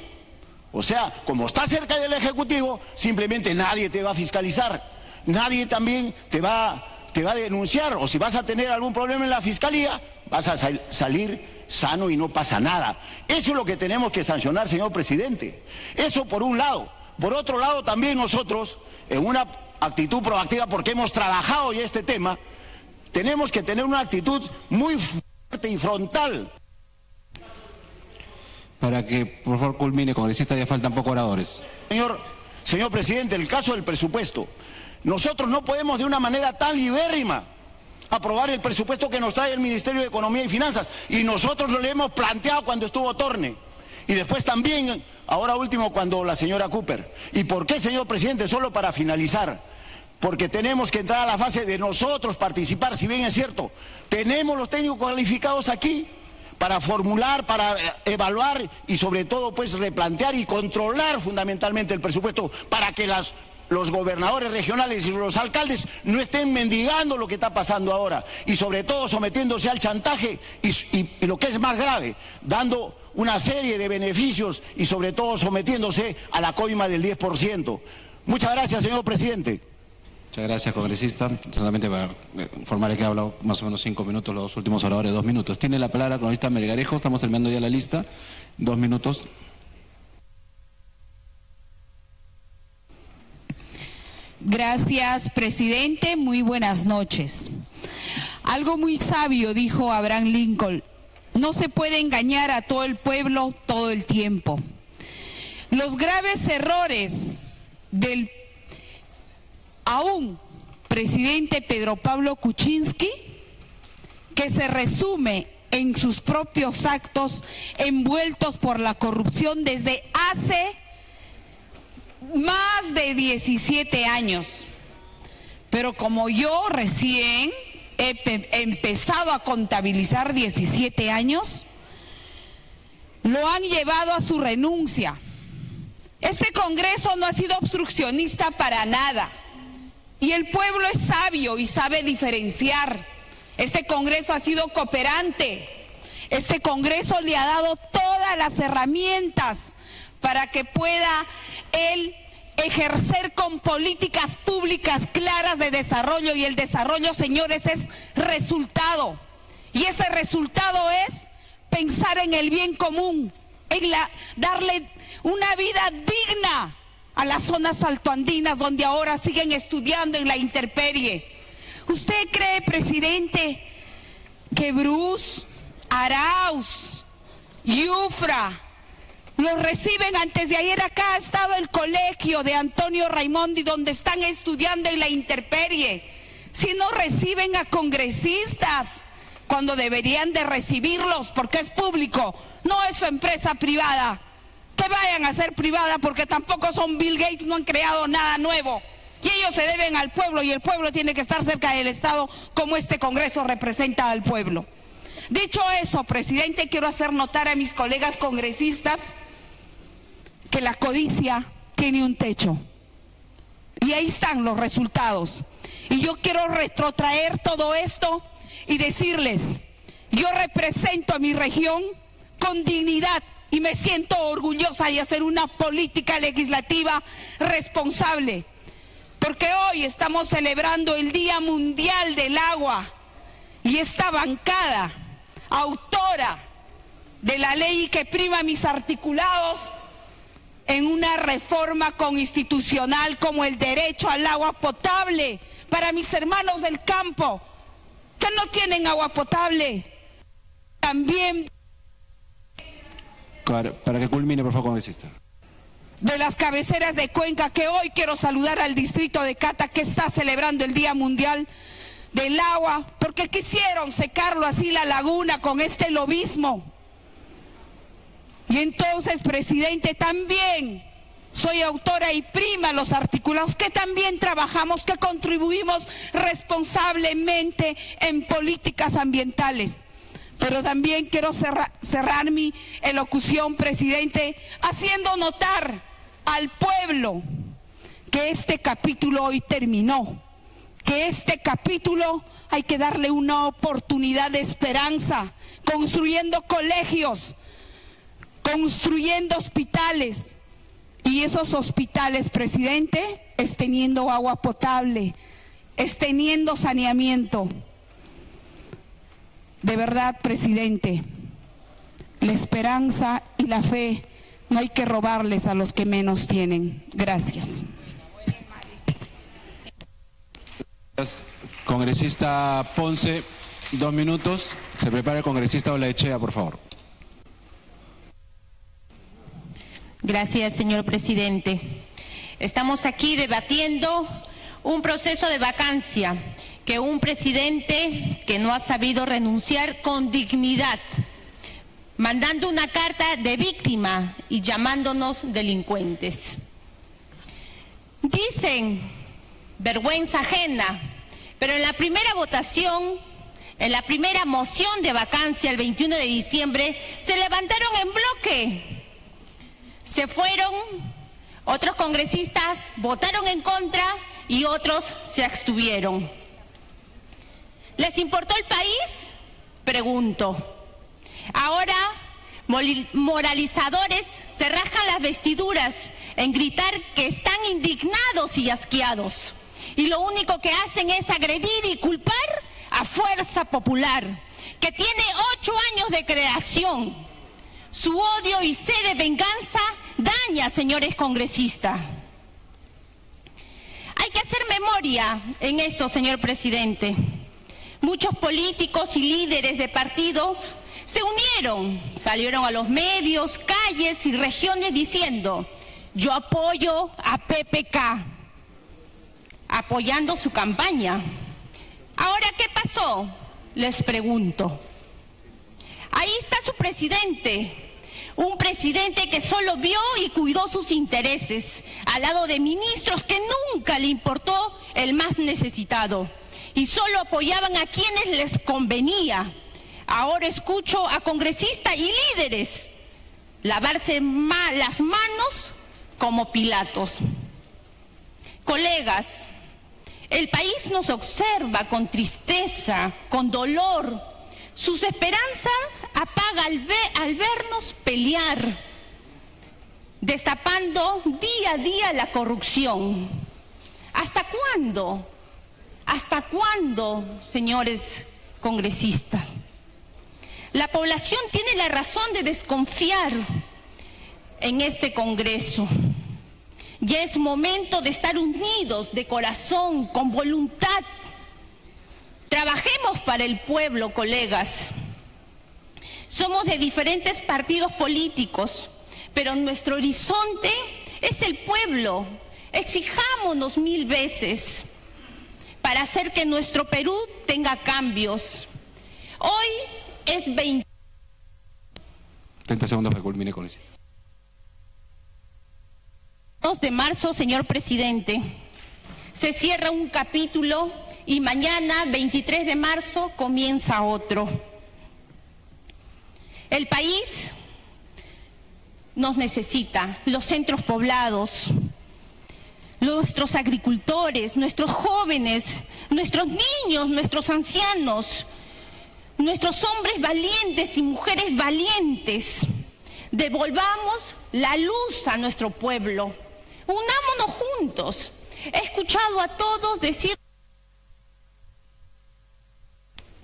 O sea, como está cerca del Ejecutivo, simplemente nadie te va a fiscalizar, nadie también te va a denunciar, o si vas a tener algún problema en la Fiscalía, vas a salir sano y no pasa nada. Eso es lo que tenemos que sancionar, señor presidente. Eso por un lado. Por otro lado, también nosotros, en una actitud proactiva, porque hemos trabajado ya este tema, tenemos que tener una actitud muy fuerte y frontal. Para que, por favor, culmine, congresista, ya faltan pocos oradores. Señor presidente, el caso del presupuesto. Nosotros no podemos de una manera tan libérrima aprobar el presupuesto que nos trae el Ministerio de Economía y Finanzas. Y nosotros lo le hemos planteado cuando estuvo Torne. Y después también, ahora último, cuando la señora Cooper. ¿Y por qué, señor presidente? Solo para finalizar. Porque tenemos que entrar a la fase de nosotros participar, si bien es cierto, tenemos los técnicos cualificados aquí para formular, para evaluar y sobre todo pues replantear y controlar fundamentalmente el presupuesto para que los gobernadores regionales y los alcaldes no estén mendigando lo que está pasando ahora y sobre todo sometiéndose al chantaje y lo que es más grave, dando una serie de beneficios y sobre todo sometiéndose a la coima del 10%. Muchas gracias, señor presidente. Muchas gracias, congresista. Solamente para informarle que ha hablado más o menos 5 minutos, los dos oradores 2 minutos. Tiene la palabra el congresista Melgarejo, estamos terminando ya la lista. 2 minutos. Gracias, presidente. Muy buenas noches. Algo muy sabio dijo Abraham Lincoln: no se puede engañar a todo el pueblo todo el tiempo. Los graves errores del aún presidente Pedro Pablo Kuczynski, que se resume en sus propios actos envueltos por la corrupción desde hace más de 17 años. Pero como yo recién he empezado a contabilizar 17 años, lo han llevado a su renuncia. Este Congreso no ha sido obstruccionista para nada. Y el pueblo es sabio y sabe diferenciar. Este Congreso ha sido cooperante. Este Congreso le ha dado todas las herramientas para que pueda él ejercer con políticas públicas claras de desarrollo. Y el desarrollo, señores, es resultado. Y ese resultado es pensar en el bien común, en darle una vida digna a las zonas altoandinas donde ahora siguen estudiando en la intemperie. ¿Usted cree, presidente, que Bruce, Arauz, Yufra los reciben? Antes de ayer acá ha estado el colegio de Antonio Raimondi donde están estudiando en la intemperie. Si no reciben a congresistas cuando deberían de recibirlos porque es público, no es su empresa privada. Que vayan a ser privada porque tampoco son Bill Gates, no han creado nada nuevo. Y ellos se deben al pueblo y el pueblo tiene que estar cerca del Estado como este Congreso representa al pueblo. Dicho eso, presidente, quiero hacer notar a mis colegas congresistas que la codicia tiene un techo. Y ahí están los resultados. Y yo quiero retrotraer todo esto y decirles, yo represento a mi región con dignidad, y me siento orgullosa de hacer una política legislativa responsable, porque hoy estamos celebrando el Día Mundial del Agua y esta bancada, autora de la ley que prima mis articulados en una reforma constitucional como el derecho al agua potable para mis hermanos del campo que no tienen agua potable. También para que culmine, por favor, congresista. De las cabeceras de Cuenca, que hoy quiero saludar al distrito de Cata, que está celebrando el Día Mundial del Agua, porque quisieron secarlo así la laguna con este lobismo. Y entonces, presidente, también soy autora y prima los articulados, que también trabajamos, que contribuimos responsablemente en políticas ambientales. Pero también quiero cerrar mi elocución, presidente, haciendo notar al pueblo que este capítulo hoy terminó, que este capítulo hay que darle una oportunidad de esperanza, construyendo colegios, construyendo hospitales, y esos hospitales, presidente, es teniendo agua potable, es teniendo saneamiento. De verdad, presidente, la esperanza y la fe no hay que robarles a los que menos tienen. Gracias. Congresista Ponce, 2 minutos. Se prepara el congresista Olaechea, por favor. Gracias, señor presidente. Estamos aquí debatiendo un proceso de vacancia que un presidente que no ha sabido renunciar con dignidad, mandando una carta de víctima y llamándonos delincuentes. Dicen vergüenza ajena, pero en la primera votación, en la primera moción de vacancia el 21 de diciembre, se levantaron en bloque. Se fueron, otros congresistas votaron en contra y otros se abstuvieron. ¿Les importó el país? Pregunto. Ahora, moralizadores se rascan las vestiduras en gritar que están indignados y asqueados. Y lo único que hacen es agredir y culpar a Fuerza Popular, que tiene 8 años de creación. Su odio y sed de venganza daña, señores congresistas. Hay que hacer memoria en esto, señor presidente. Muchos políticos y líderes de partidos se unieron, salieron a los medios, calles y regiones diciendo: yo apoyo a PPK, apoyando su campaña. Ahora, ¿qué pasó? Les pregunto. Ahí está su presidente, un presidente que solo vio y cuidó sus intereses, al lado de ministros que nunca le importó el más necesitado y solo apoyaban a quienes les convenía. Ahora escucho a congresistas y líderes lavarse las manos como Pilatos. Colegas, el país nos observa con tristeza, con dolor. Sus esperanzas apaga al vernos pelear, destapando día a día la corrupción. ¿Hasta cuándo? ¿Hasta cuándo, señores congresistas? La población tiene la razón de desconfiar en este Congreso. Ya es momento de estar unidos de corazón, con voluntad. Trabajemos para el pueblo, colegas. Somos de diferentes partidos políticos, pero nuestro horizonte es el pueblo. Exijámonos 1000 veces para hacer que nuestro Perú tenga cambios. Hoy es 30 segundos para que culmine, congresista. 2 de marzo, señor presidente, se cierra un capítulo y mañana, 23 de marzo, comienza otro. El país nos necesita, los centros poblados, nuestros agricultores, nuestros jóvenes, nuestros niños, nuestros ancianos, nuestros hombres valientes y mujeres valientes. Devolvamos la luz a nuestro pueblo. Unámonos juntos. He escuchado a todos decir...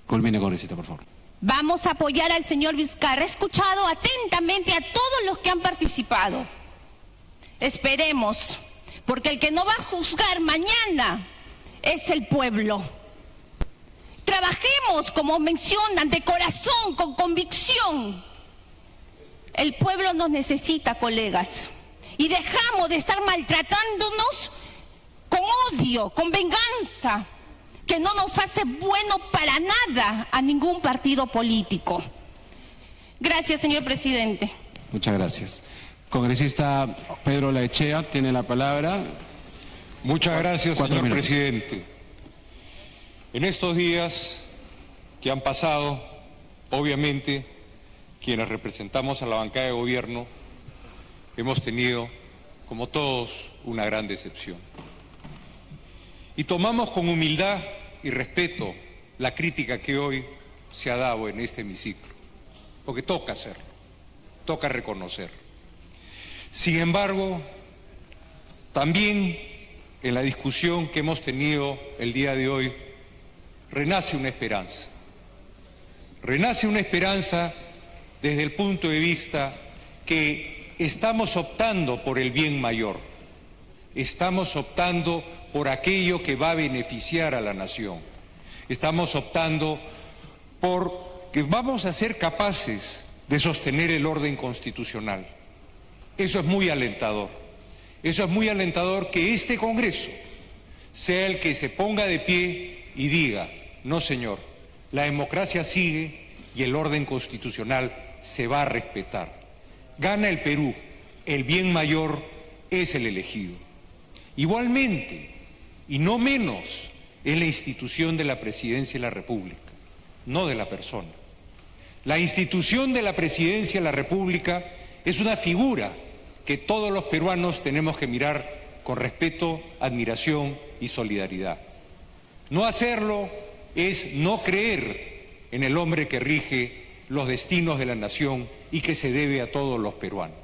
Culmine, congresista, por favor. Vamos a apoyar al señor Vizcarra. He escuchado atentamente a todos los que han participado. Esperemos, porque el que no va a juzgar mañana es el pueblo. Trabajemos, como mencionan, de corazón, con convicción. El pueblo nos necesita, colegas. Y dejamos de estar maltratándonos con odio, con venganza, que no nos hace bueno para nada a ningún partido político. Gracias, señor presidente. Muchas gracias. Congresista Pedro Laechea tiene la palabra. Muchas gracias, señor minutos. presidente. En estos días que han pasado, obviamente, quienes representamos a la bancada de gobierno, hemos tenido, como todos, una gran decepción. Y tomamos con humildad y respeto la crítica que hoy se ha dado en este hemiciclo, porque toca hacerlo, toca reconocerlo. Sin embargo, también en la discusión que hemos tenido el día de hoy, renace una esperanza. Renace una esperanza desde el punto de vista que estamos optando por el bien mayor. Estamos optando por aquello que va a beneficiar a la nación. Estamos optando por que vamos a ser capaces de sostener el orden constitucional. Eso es muy alentador. Eso es muy alentador, que este Congreso sea el que se ponga de pie y diga: no, señor, la democracia sigue y el orden constitucional se va a respetar. Gana el Perú, el bien mayor es el elegido. Igualmente, y no menos, es la institución de la Presidencia de la República, no de la persona. La institución de la Presidencia de la República es una figura que todos los peruanos tenemos que mirar con respeto, admiración y solidaridad. No hacerlo es no creer en el hombre que rige los destinos de la nación y que se debe a todos los peruanos.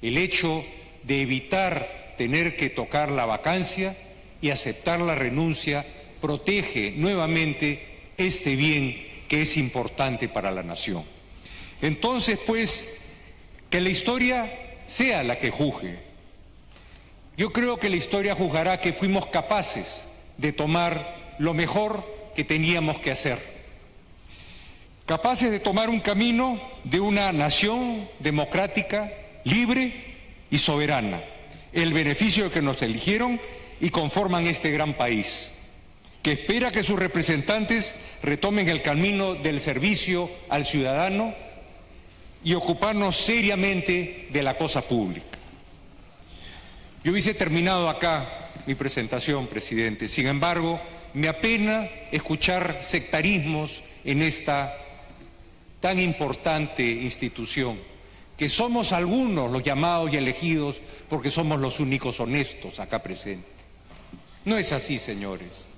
El hecho de evitar tener que tocar la vacancia y aceptar la renuncia protege nuevamente este bien que es importante para la nación. Entonces, pues, que la historia sea la que juzgue. Yo creo que la historia juzgará que fuimos capaces de tomar lo mejor que teníamos que hacer. Capaces de tomar un camino de una nación democrática, libre y soberana. El beneficio de que nos eligieron y conforman este gran país, que espera que sus representantes retomen el camino del servicio al ciudadano y ocuparnos seriamente de la cosa pública. Yo hubiese terminado acá mi presentación, presidente. Sin embargo, me apena escuchar sectarismos en esta tan importante institución, que somos algunos los llamados y elegidos porque somos los únicos honestos acá presentes. No es así, señores.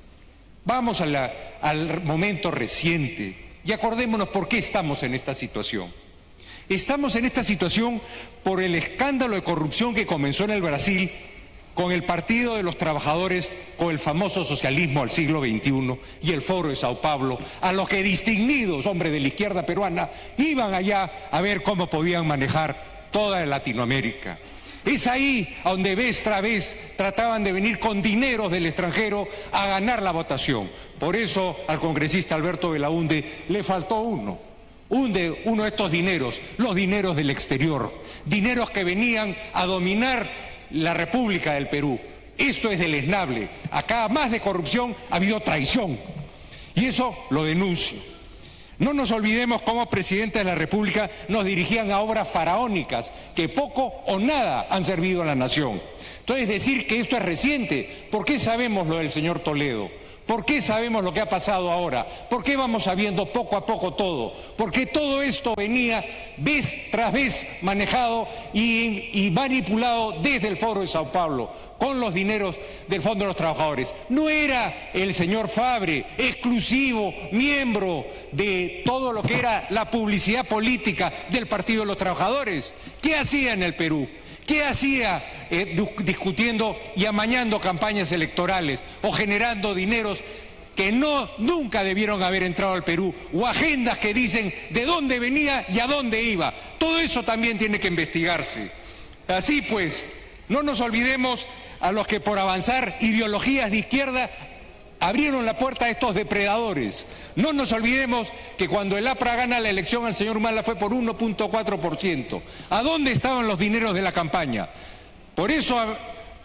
Vamos al momento reciente y acordémonos por qué estamos en esta situación. Estamos en esta situación por el escándalo de corrupción que comenzó en el Brasil con el Partido de los Trabajadores, con el famoso socialismo al siglo XXI y el Foro de Sao Paulo, a los que distinguidos hombres de la izquierda peruana iban allá a ver cómo podían manejar toda Latinoamérica. Es ahí a donde vez tras vez trataban de venir con dineros del extranjero a ganar la votación. Por eso al congresista Alberto Belaúnde le faltó uno de estos dineros, los dineros del exterior, dineros que venían a dominar la República del Perú. Esto es deleznable. Acá, más de corrupción, ha habido traición. Y eso lo denuncio. No nos olvidemos cómo presidentes de la República nos dirigían a obras faraónicas que poco o nada han servido a la nación. Entonces, decir que esto es reciente, ¿por qué sabemos lo del señor Toledo? ¿Por qué sabemos lo que ha pasado ahora? ¿Por qué vamos sabiendo poco a poco todo? Porque todo esto venía vez tras vez manejado y manipulado desde el Foro de Sao Paulo, con los dineros del Fondo de los Trabajadores. No era el señor Fabre, exclusivo, miembro de todo lo que era la publicidad política del Partido de los Trabajadores. ¿Qué hacía en el Perú? ¿Qué hacía discutiendo y amañando campañas electorales o generando dineros que nunca debieron haber entrado al Perú, o agendas que dicen de dónde venía y a dónde iba? Todo eso también tiene que investigarse. Así pues, no nos olvidemos a los que por avanzar ideologías de izquierda abrieron la puerta a estos depredadores. No nos olvidemos que cuando el APRA gana la elección al señor Humala fue por 1.4%. ¿A dónde estaban los dineros de la campaña? Por eso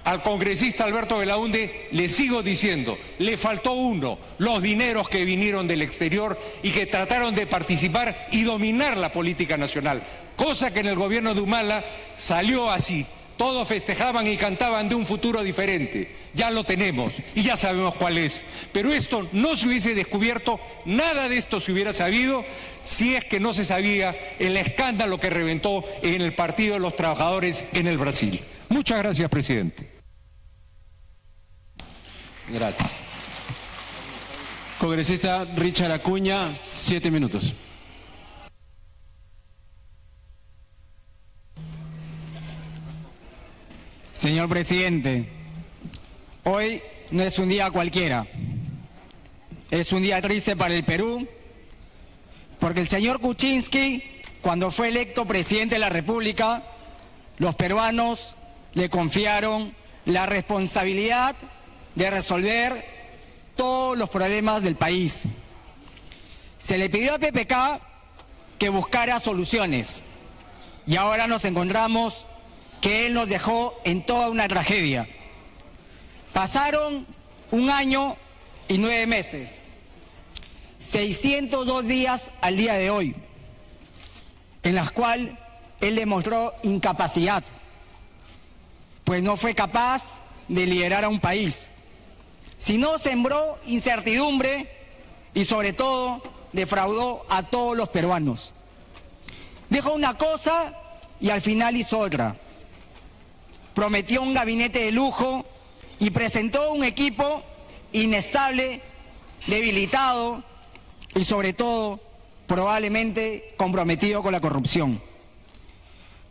al congresista Alberto Belaunde le sigo diciendo, le faltó uno: los dineros que vinieron del exterior y que trataron de participar y dominar la política nacional, cosa que en el gobierno de Humala salió así. Todos festejaban y cantaban de un futuro diferente. Ya lo tenemos y ya sabemos cuál es. Pero esto no se hubiese descubierto, nada de esto se hubiera sabido si es que no se sabía el escándalo que reventó en el Partido de los Trabajadores en el Brasil. Muchas gracias, presidente. Gracias. Congresista Richard Acuña, 7 minutos. Señor presidente, hoy no es un día cualquiera, es un día triste para el Perú, porque el señor Kuczynski, cuando fue electo presidente de la República, los peruanos le confiaron la responsabilidad de resolver todos los problemas del país. Se le pidió a PPK que buscara soluciones y ahora nos encontramos que él nos dejó en toda una tragedia. Pasaron 1 año y 9 meses, 602 días al día de hoy, en las cuales él demostró incapacidad, pues no fue capaz de liderar a un país, sino sembró incertidumbre y sobre todo defraudó a todos los peruanos. Dijo una cosa y al final hizo otra. Prometió un gabinete de lujo y presentó un equipo inestable, debilitado y sobre todo probablemente comprometido con la corrupción.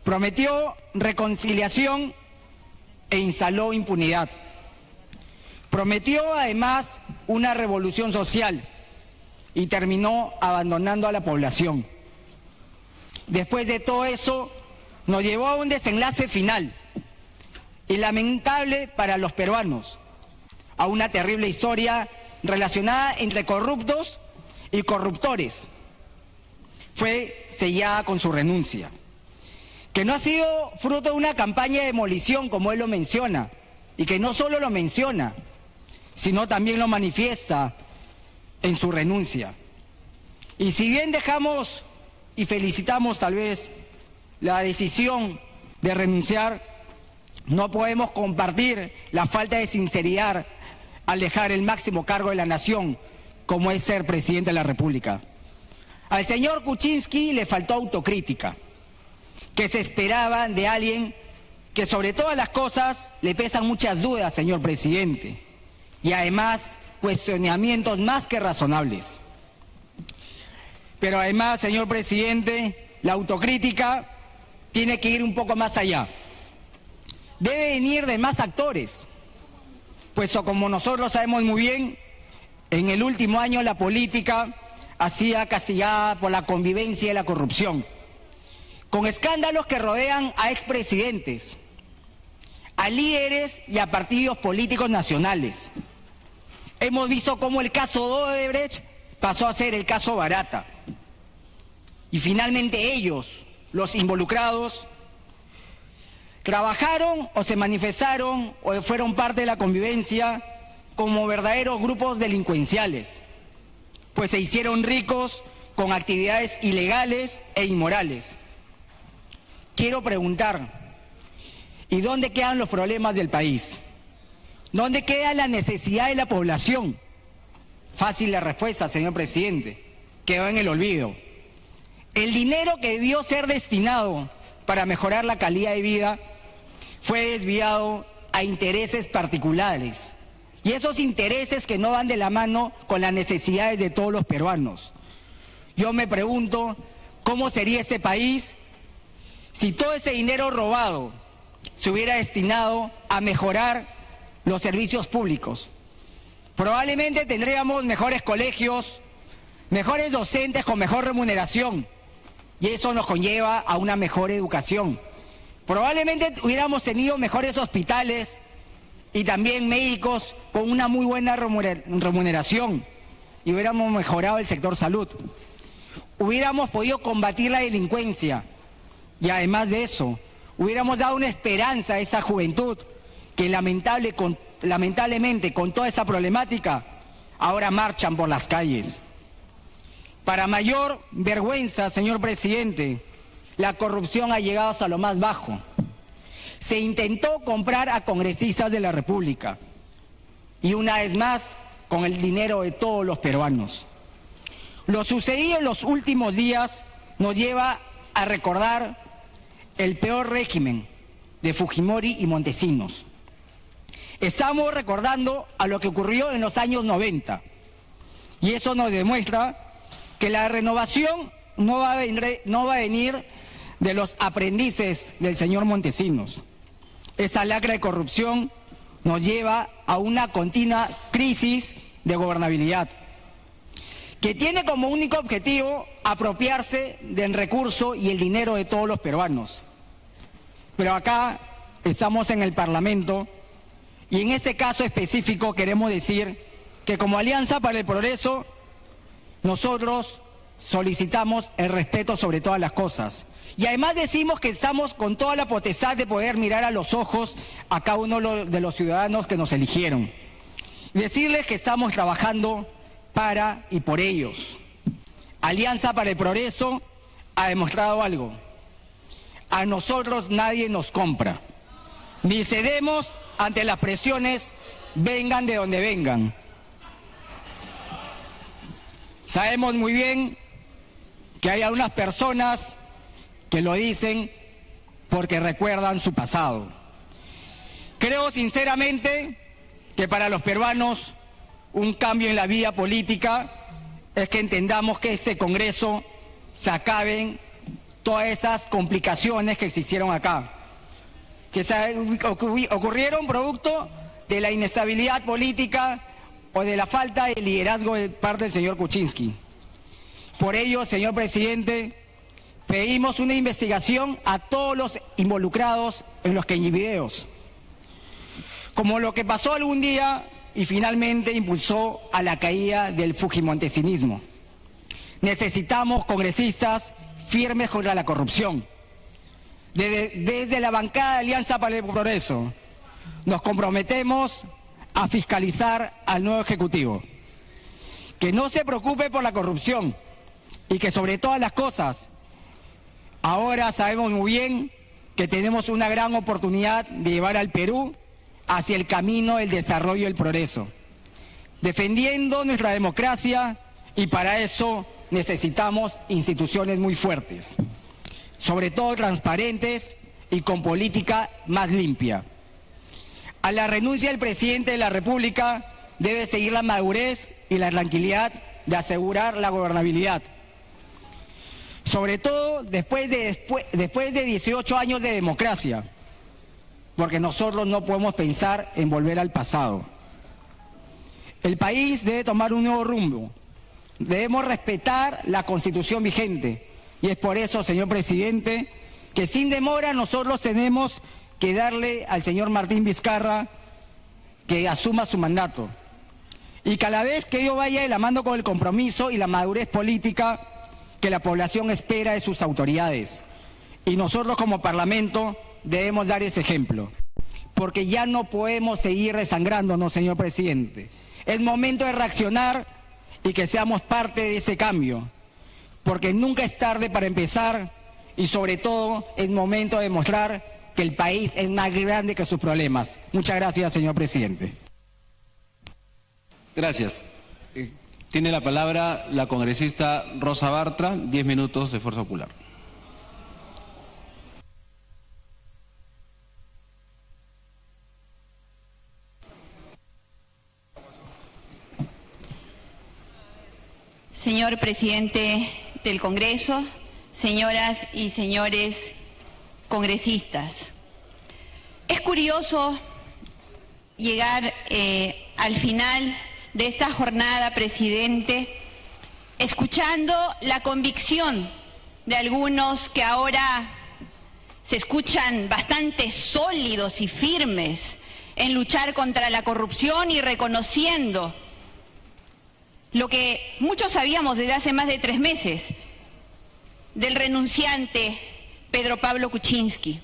Prometió reconciliación e instaló impunidad. Prometió además una revolución social y terminó abandonando a la población. Después de todo eso, nos llevó a un desenlace final y lamentable para los peruanos, a una terrible historia relacionada entre corruptos y corruptores. Fue sellada con su renuncia, que no ha sido fruto de una campaña de demolición, como él lo menciona, y que no solo lo menciona, sino también lo manifiesta en su renuncia. Y si bien dejamos y felicitamos tal vez la decisión de renunciar, no podemos compartir la falta de sinceridad al dejar el máximo cargo de la nación, como es ser presidente de la República. Al señor Kuczynski le faltó autocrítica, que se esperaba de alguien que sobre todas las cosas le pesan muchas dudas, señor presidente, y además cuestionamientos más que razonables. Pero además, señor presidente, la autocrítica tiene que ir un poco más allá. Debe venir de más actores, puesto como nosotros sabemos muy bien, en el último año la política ha sido castigada por la convivencia y la corrupción, con escándalos que rodean a expresidentes, a líderes y a partidos políticos nacionales. Hemos visto cómo el caso Odebrecht pasó a ser el caso Barata. Y finalmente ellos, los involucrados, trabajaron o se manifestaron o fueron parte de la convivencia como verdaderos grupos delincuenciales, pues se hicieron ricos con actividades ilegales e inmorales. Quiero preguntar, ¿y dónde quedan los problemas del país? ¿Dónde queda la necesidad de la población? Fácil la respuesta, señor presidente. Quedó en el olvido. El dinero que debió ser destinado para mejorar la calidad de vida fue desviado a intereses particulares. Y esos intereses que no van de la mano con las necesidades de todos los peruanos. Yo me pregunto, ¿cómo sería este país si todo ese dinero robado se hubiera destinado a mejorar los servicios públicos? Probablemente tendríamos mejores colegios, mejores docentes con mejor remuneración, y eso nos conlleva a una mejor educación. Probablemente hubiéramos tenido mejores hospitales y también médicos con una muy buena remuneración, y hubiéramos mejorado el sector salud. Hubiéramos podido combatir la delincuencia, y además de eso, hubiéramos dado una esperanza a esa juventud que lamentablemente con toda esa problemática ahora marchan por las calles. Para mayor vergüenza, señor presidente, la corrupción ha llegado hasta lo más bajo. Se intentó comprar a congresistas de la República, y una vez más con el dinero de todos los peruanos. Lo sucedido en los últimos días nos lleva a recordar el peor régimen de Fujimori y Montesinos. Estamos recordando a lo que ocurrió en los años 90, y eso nos demuestra que la renovación no va a venir de los aprendices del señor Montesinos. Esa lacra de corrupción nos lleva a una continua crisis de gobernabilidad, que tiene como único objetivo apropiarse del recurso y el dinero de todos los peruanos. Pero acá estamos en el Parlamento, y en este caso específico queremos decir que como Alianza para el Progreso, nosotros solicitamos el respeto sobre todas las cosas. Y además decimos que estamos con toda la potestad de poder mirar a los ojos a cada uno de los ciudadanos que nos eligieron. Decirles que estamos trabajando para y por ellos. Alianza para el Progreso ha demostrado algo. A nosotros nadie nos compra, ni cedemos ante las presiones, vengan de donde vengan. Sabemos muy bien que hay algunas personas que lo dicen porque recuerdan su pasado. Creo sinceramente que para los peruanos un cambio en la vía política es que entendamos que este Congreso se acaben todas esas complicaciones que existieron acá, que ocurrieron producto de la inestabilidad política o de la falta de liderazgo de parte del señor Kuczynski. Por ello, señor presidente, pedimos una investigación a todos los involucrados en los queñivideos, como lo que pasó algún día y finalmente impulsó a la caída del fujimontesinismo. Necesitamos congresistas firmes contra la corrupción. Desde la bancada de Alianza para el Progreso nos comprometemos a fiscalizar al nuevo Ejecutivo, que no se preocupe por la corrupción y que sobre todas las cosas, ahora sabemos muy bien que tenemos una gran oportunidad de llevar al Perú hacia el camino del desarrollo y el progreso, defendiendo nuestra democracia, y para eso necesitamos instituciones muy fuertes, sobre todo transparentes y con política más limpia. A la renuncia del presidente de la República debe seguir la madurez y la tranquilidad de asegurar la gobernabilidad, sobre todo después de 18 años de democracia, porque nosotros no podemos pensar en volver al pasado. El país debe tomar un nuevo rumbo. Debemos respetar la Constitución vigente, y es por eso, señor presidente, que sin demora nosotros tenemos que darle al señor Martín Vizcarra que asuma su mandato, y que a la vez que ello vaya de la mano con el compromiso y la madurez política que la población espera de sus autoridades. Y nosotros como Parlamento debemos dar ese ejemplo, porque ya no podemos seguir desangrándonos, señor presidente. Es momento de reaccionar y que seamos parte de ese cambio, porque nunca es tarde para empezar, y sobre todo es momento de demostrar que el país es más grande que sus problemas. Muchas gracias, señor presidente. Gracias. Tiene la palabra la congresista Rosa Bartra, 10 minutos de Fuerza Popular. Señor presidente del Congreso, señoras y señores congresistas, es curioso llegar al final de esta jornada, presidente, escuchando la convicción de algunos que ahora se escuchan bastante sólidos y firmes en luchar contra la corrupción y reconociendo lo que muchos sabíamos desde hace más de 3 meses del renunciante Pedro Pablo Kuczynski.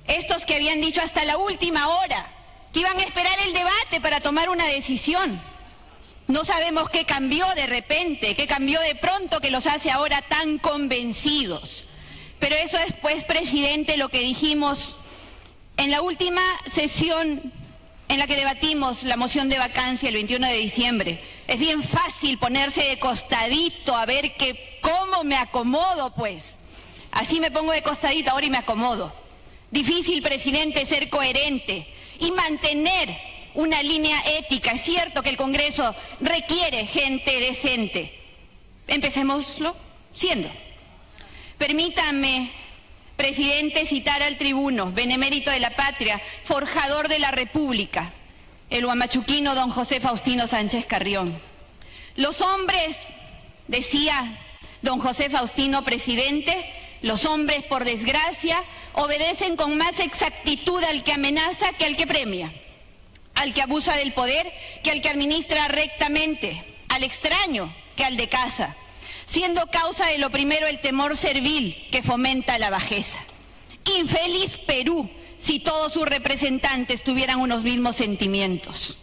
Estos que habían dicho hasta la última hora que iban a esperar el debate para tomar una decisión. No sabemos qué cambió de repente, qué cambió de pronto que los hace ahora tan convencidos. Pero eso es, pues, presidente, lo que dijimos en la última sesión en la que debatimos la moción de vacancia el 21 de diciembre. Es bien fácil ponerse de costadito a ver cómo me acomodo, pues. Así me pongo de costadito ahora y me acomodo. Difícil, presidente, ser coherente y mantener una línea ética. Es cierto que el Congreso requiere gente decente. Empecémoslo siendo. Permítanme, presidente, citar al tribuno, benemérito de la patria, forjador de la República, el huamachuquino don José Faustino Sánchez Carrión. Los hombres, decía don José Faustino, presidente, los hombres, por desgracia, obedecen con más exactitud al que amenaza que al que premia, al que abusa del poder que al que administra rectamente, al extraño que al de casa, siendo causa de lo primero el temor servil que fomenta la bajeza. Infeliz Perú si todos sus representantes tuvieran unos mismos sentimientos.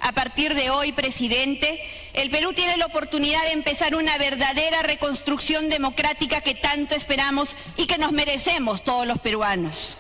A partir de hoy, presidente, el Perú tiene la oportunidad de empezar una verdadera reconstrucción democrática que tanto esperamos y que nos merecemos todos los peruanos.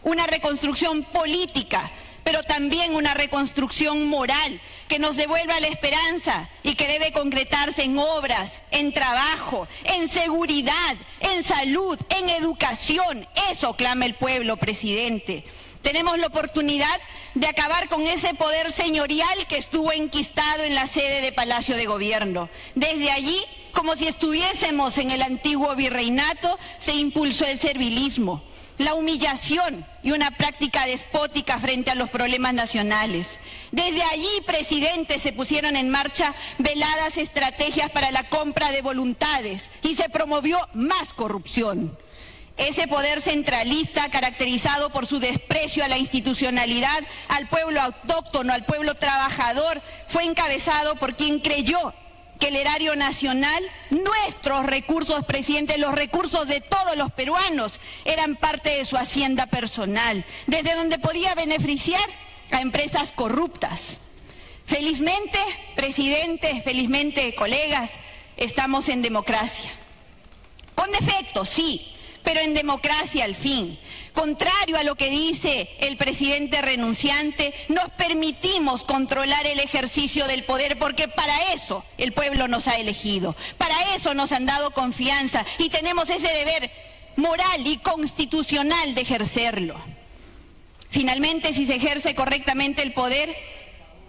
Una reconstrucción política, pero también una reconstrucción moral que nos devuelva la esperanza y que debe concretarse en obras, en trabajo, en seguridad, en salud, en educación. Eso clama el pueblo, presidente. Tenemos la oportunidad de acabar con ese poder señorial que estuvo enquistado en la sede de Palacio de Gobierno. Desde allí, como si estuviésemos en el antiguo virreinato, se impulsó el servilismo, la humillación y una práctica despótica frente a los problemas nacionales. Desde allí, presidente, se pusieron en marcha veladas estrategias para la compra de voluntades y se promovió más corrupción. Ese poder centralista, caracterizado por su desprecio a la institucionalidad, al pueblo autóctono, al pueblo trabajador, fue encabezado por quien creyó que el erario nacional, nuestros recursos, presidente, los recursos de todos los peruanos, eran parte de su hacienda personal, desde donde podía beneficiar a empresas corruptas. Felizmente, presidente, felizmente, colegas, estamos en democracia. Con defectos, sí, pero en democracia al fin. Contrario a lo que dice el presidente renunciante, nos permitimos controlar el ejercicio del poder porque para eso el pueblo nos ha elegido, para eso nos han dado confianza y tenemos ese deber moral y constitucional de ejercerlo. Finalmente, si se ejerce correctamente el poder,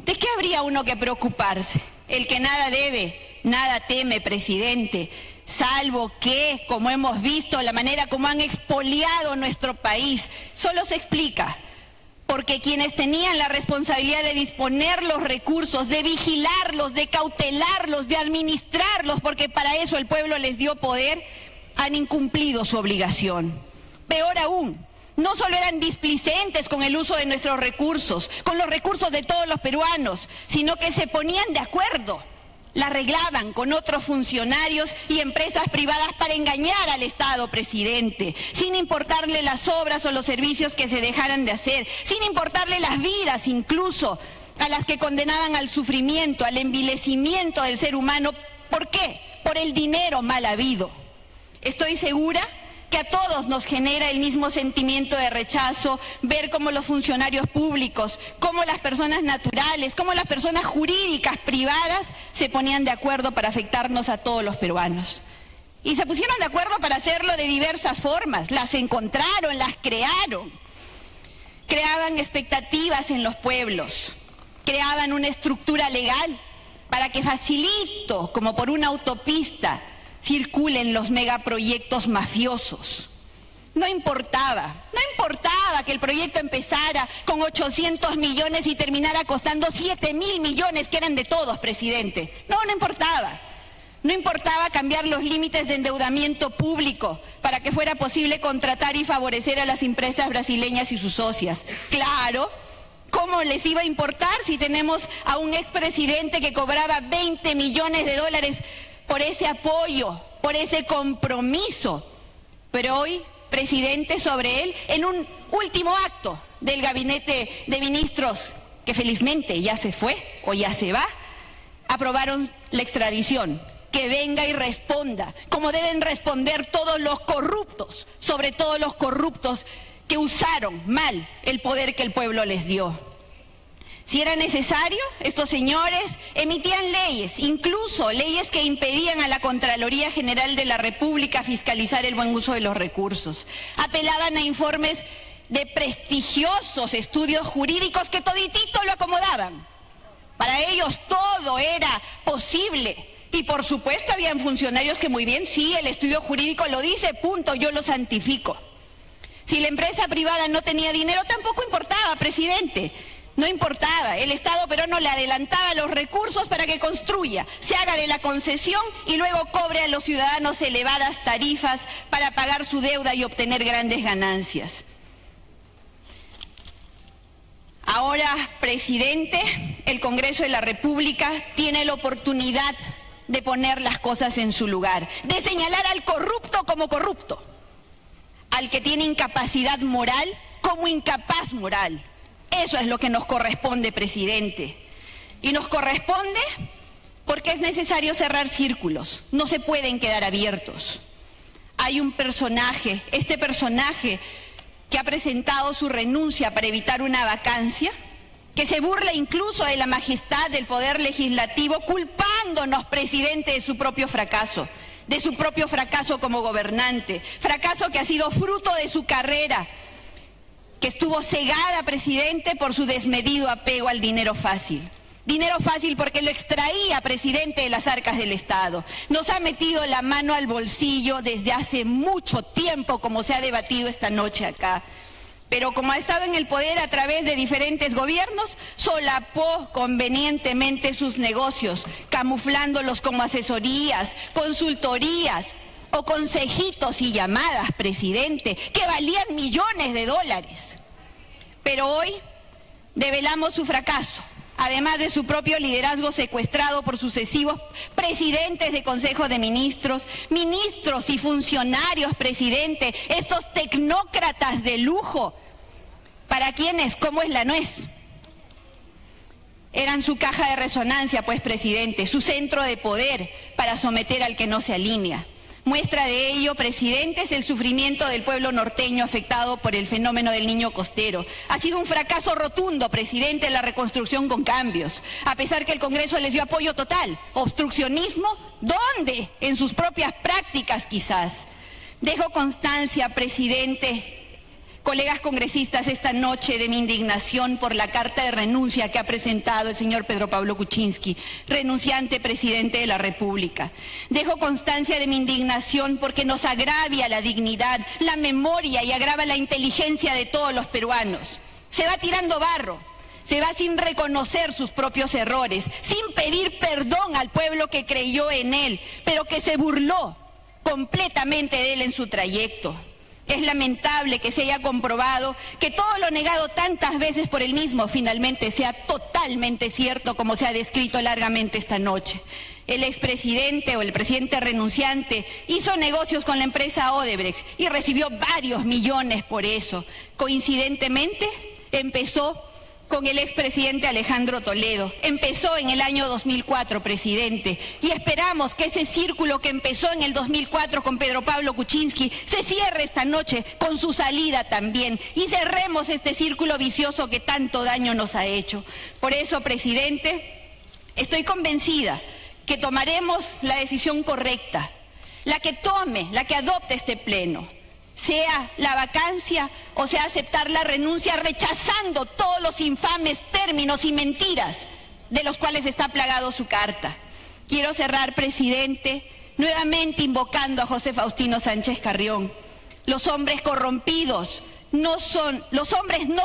¿de qué habría uno que preocuparse? El que nada debe, nada teme, presidente. Salvo que, como hemos visto, la manera como han expoliado nuestro país, solo se explica porque quienes tenían la responsabilidad de disponer los recursos, de vigilarlos, de cautelarlos, de administrarlos, porque para eso el pueblo les dio poder, han incumplido su obligación. Peor aún, no solo eran displicentes con el uso de nuestros recursos, con los recursos de todos los peruanos, sino que se ponían de acuerdo, la arreglaban con otros funcionarios y empresas privadas para engañar al Estado, presidente, sin importarle las obras o los servicios que se dejaran de hacer, sin importarle las vidas incluso a las que condenaban al sufrimiento, al envilecimiento del ser humano. ¿Por qué? Por el dinero mal habido. Estoy segura que a todos nos genera el mismo sentimiento de rechazo ver cómo los funcionarios públicos, cómo las personas naturales, cómo las personas jurídicas privadas se ponían de acuerdo para afectarnos a todos los peruanos. Y se pusieron de acuerdo para hacerlo de diversas formas, las encontraron, las crearon. Creaban expectativas en los pueblos, creaban una estructura legal para que facilito, como por una autopista, circulen los megaproyectos mafiosos. No importaba que el proyecto empezara con 800 millones y terminara costando 7.000 millones, que eran de todos, presidente. No importaba. No importaba cambiar los límites de endeudamiento público para que fuera posible contratar y favorecer a las empresas brasileñas y sus socias. Claro, ¿cómo les iba a importar si tenemos a un expresidente que cobraba 20 millones de dólares por ese apoyo, por ese compromiso? Pero hoy, presidente, sobre él, en un último acto del gabinete de ministros, que felizmente ya se fue o ya se va, aprobaron la extradición. Que venga y responda, como deben responder todos los corruptos, sobre todo los corruptos que usaron mal el poder que el pueblo les dio. Si era necesario, estos señores emitían leyes, incluso leyes que impedían a la Contraloría General de la República fiscalizar el buen uso de los recursos. Apelaban a informes de prestigiosos estudios jurídicos que toditito lo acomodaban. Para ellos todo era posible. Y por supuesto habían funcionarios que muy bien, sí, el estudio jurídico lo dice, punto, yo lo santifico. Si la empresa privada no tenía dinero, tampoco importaba, presidente. No importaba, el Estado peruano le adelantaba los recursos para que construya, se haga de la concesión y luego cobre a los ciudadanos elevadas tarifas para pagar su deuda y obtener grandes ganancias. Ahora, presidente, el Congreso de la República tiene la oportunidad de poner las cosas en su lugar, de señalar al corrupto como corrupto, al que tiene incapacidad moral como incapaz moral. Eso es lo que nos corresponde, presidente. Y nos corresponde porque es necesario cerrar círculos, no se pueden quedar abiertos. Hay un personaje, este personaje que ha presentado su renuncia para evitar una vacancia, que se burla incluso de la majestad del Poder Legislativo, culpándonos, presidente, de su propio fracaso como gobernante, fracaso que ha sido fruto de su carrera, que estuvo cegada, presidente, por su desmedido apego al dinero fácil. Dinero fácil porque lo extraía, presidente, de las arcas del Estado. Nos ha metido la mano al bolsillo desde hace mucho tiempo, como se ha debatido esta noche acá. Pero como ha estado en el poder a través de diferentes gobiernos, solapó convenientemente sus negocios, camuflándolos como asesorías, consultorías o consejitos y llamadas, presidente, que valían millones de dólares. Pero hoy develamos su fracaso, además de su propio liderazgo secuestrado por sucesivos presidentes de Consejo de Ministros, ministros y funcionarios, presidente, estos tecnócratas de lujo, para quienes, ¿cómo es la nuez? Eran su caja de resonancia, pues, presidente, su centro de poder para someter al que no se alinea. Muestra de ello, presidente, es el sufrimiento del pueblo norteño afectado por el fenómeno del niño costero. Ha sido un fracaso rotundo, presidente, la reconstrucción con cambios. A pesar que el Congreso les dio apoyo total. ¿Obstruccionismo? ¿Dónde? En sus propias prácticas, quizás. Dejo constancia, presidente, colegas congresistas, esta noche de mi indignación por la carta de renuncia que ha presentado el señor Pedro Pablo Kuczynski, renunciante presidente de la República. Dejo constancia de mi indignación porque nos agravia la dignidad, la memoria y agrava la inteligencia de todos los peruanos. Se va tirando barro, se va sin reconocer sus propios errores, sin pedir perdón al pueblo que creyó en él, pero que se burló completamente de él en su trayecto. Es lamentable que se haya comprobado que todo lo negado tantas veces por él mismo finalmente sea totalmente cierto, como se ha descrito largamente esta noche. El expresidente o el presidente renunciante hizo negocios con la empresa Odebrecht y recibió varios millones por eso. Coincidentemente, empezó con el expresidente Alejandro Toledo. Empezó en el año 2004, presidente, y esperamos que ese círculo que empezó en el 2004 con Pedro Pablo Kuczynski se cierre esta noche con su salida también, y cerremos este círculo vicioso que tanto daño nos ha hecho. Por eso, presidente, estoy convencida que tomaremos la decisión correcta, la que adopte este pleno, sea la vacancia o sea aceptar la renuncia, rechazando todos los infames términos y mentiras de los cuales está plagado su carta. Quiero cerrar, presidente, nuevamente invocando a José Faustino Sánchez Carrión. Los hombres no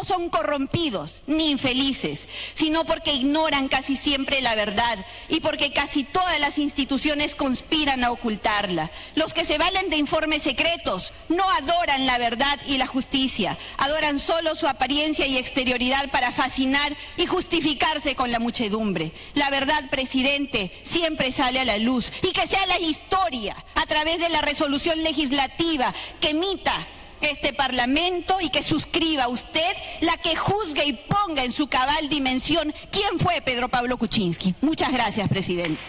son corrompidos ni infelices, sino porque ignoran casi siempre la verdad y porque casi todas las instituciones conspiran a ocultarla. Los que se valen de informes secretos no adoran la verdad y la justicia, adoran solo su apariencia y exterioridad para fascinar y justificarse con la muchedumbre. La verdad, presidente, siempre sale a la luz, y que sea la historia, a través de la resolución legislativa que emita este Parlamento y que suscriba usted, la que juzgue y ponga en su cabal dimensión quién fue Pedro Pablo Kuczynski. Muchas gracias, presidente.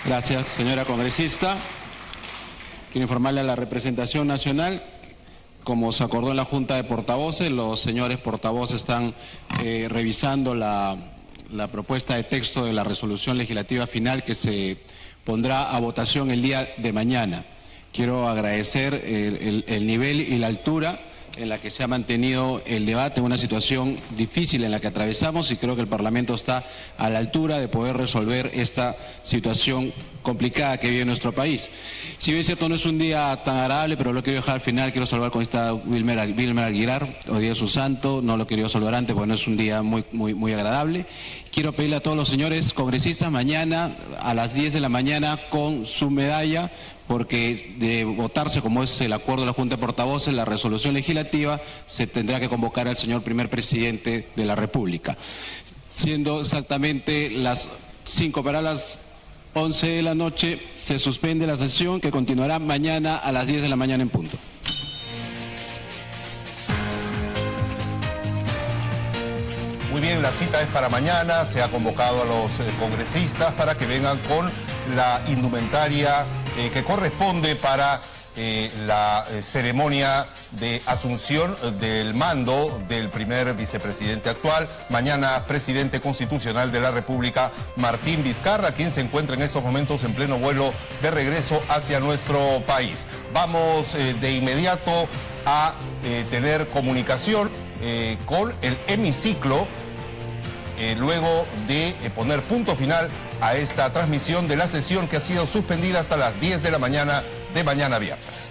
Gracias, señora congresista. Quiero informarle a la representación nacional, como se acordó en la Junta de Portavoces, los señores portavoces están revisando la propuesta de texto de la resolución legislativa final que se pondrá a votación el día de mañana. Quiero agradecer el nivel y la altura en la que se ha mantenido el debate, una situación difícil en la que atravesamos, y creo que el Parlamento está a la altura de poder resolver esta situación complicada que vive nuestro país. Si bien es cierto, no es un día tan agradable, pero lo quiero dejar al final. Quiero saludar con esta Wilmer Aguilar, hoy día es su santo, no lo quería saludar antes porque no es un día muy agradable. Quiero pedirle a todos los señores congresistas mañana a las 10 de la mañana con su medalla, porque de votarse, como es el acuerdo de la Junta de Portavoces, la resolución legislativa, se tendrá que convocar al señor primer presidente de la República. Siendo exactamente las 5 para las 11 de la noche, se suspende la sesión, que continuará mañana a las 10 de la mañana en punto. Muy bien, la cita es para mañana. Se ha convocado a los congresistas para que vengan con la indumentaria que corresponde para la ceremonia de asunción del mando del primer vicepresidente actual, mañana presidente constitucional de la República, Martín Vizcarra, quien se encuentra en estos momentos en pleno vuelo de regreso hacia nuestro país. Vamos de inmediato a tener comunicación con el hemiciclo, luego de poner punto final a esta transmisión de la sesión que ha sido suspendida hasta las 10 de la mañana de mañana viernes.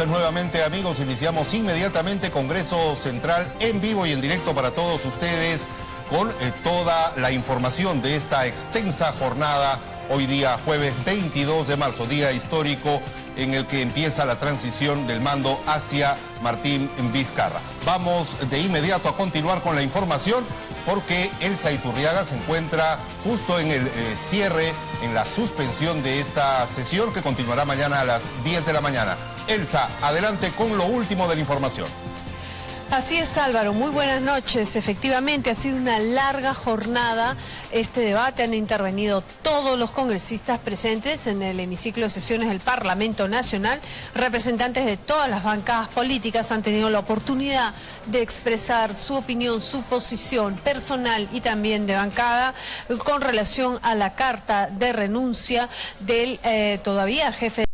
Nuevamente, amigos, iniciamos inmediatamente Congreso Central en vivo y en directo para todos ustedes con toda la información de esta extensa jornada. Hoy día jueves 22 de marzo, día histórico en el que empieza la transición del mando hacia Martín Vizcarra. Vamos de inmediato a continuar con la información, porque Elsa Iturriaga se encuentra justo en el cierre, en la suspensión de esta sesión que continuará mañana a las 10 de la mañana. Elsa, adelante con lo último de la información. Así es, Álvaro, muy buenas noches. Efectivamente, ha sido una larga jornada este debate. Han intervenido todos los congresistas presentes en el hemiciclo de sesiones del Parlamento Nacional. Representantes de todas las bancadas políticas han tenido la oportunidad de expresar su opinión, su posición personal y también de bancada con relación a la carta de renuncia del todavía jefe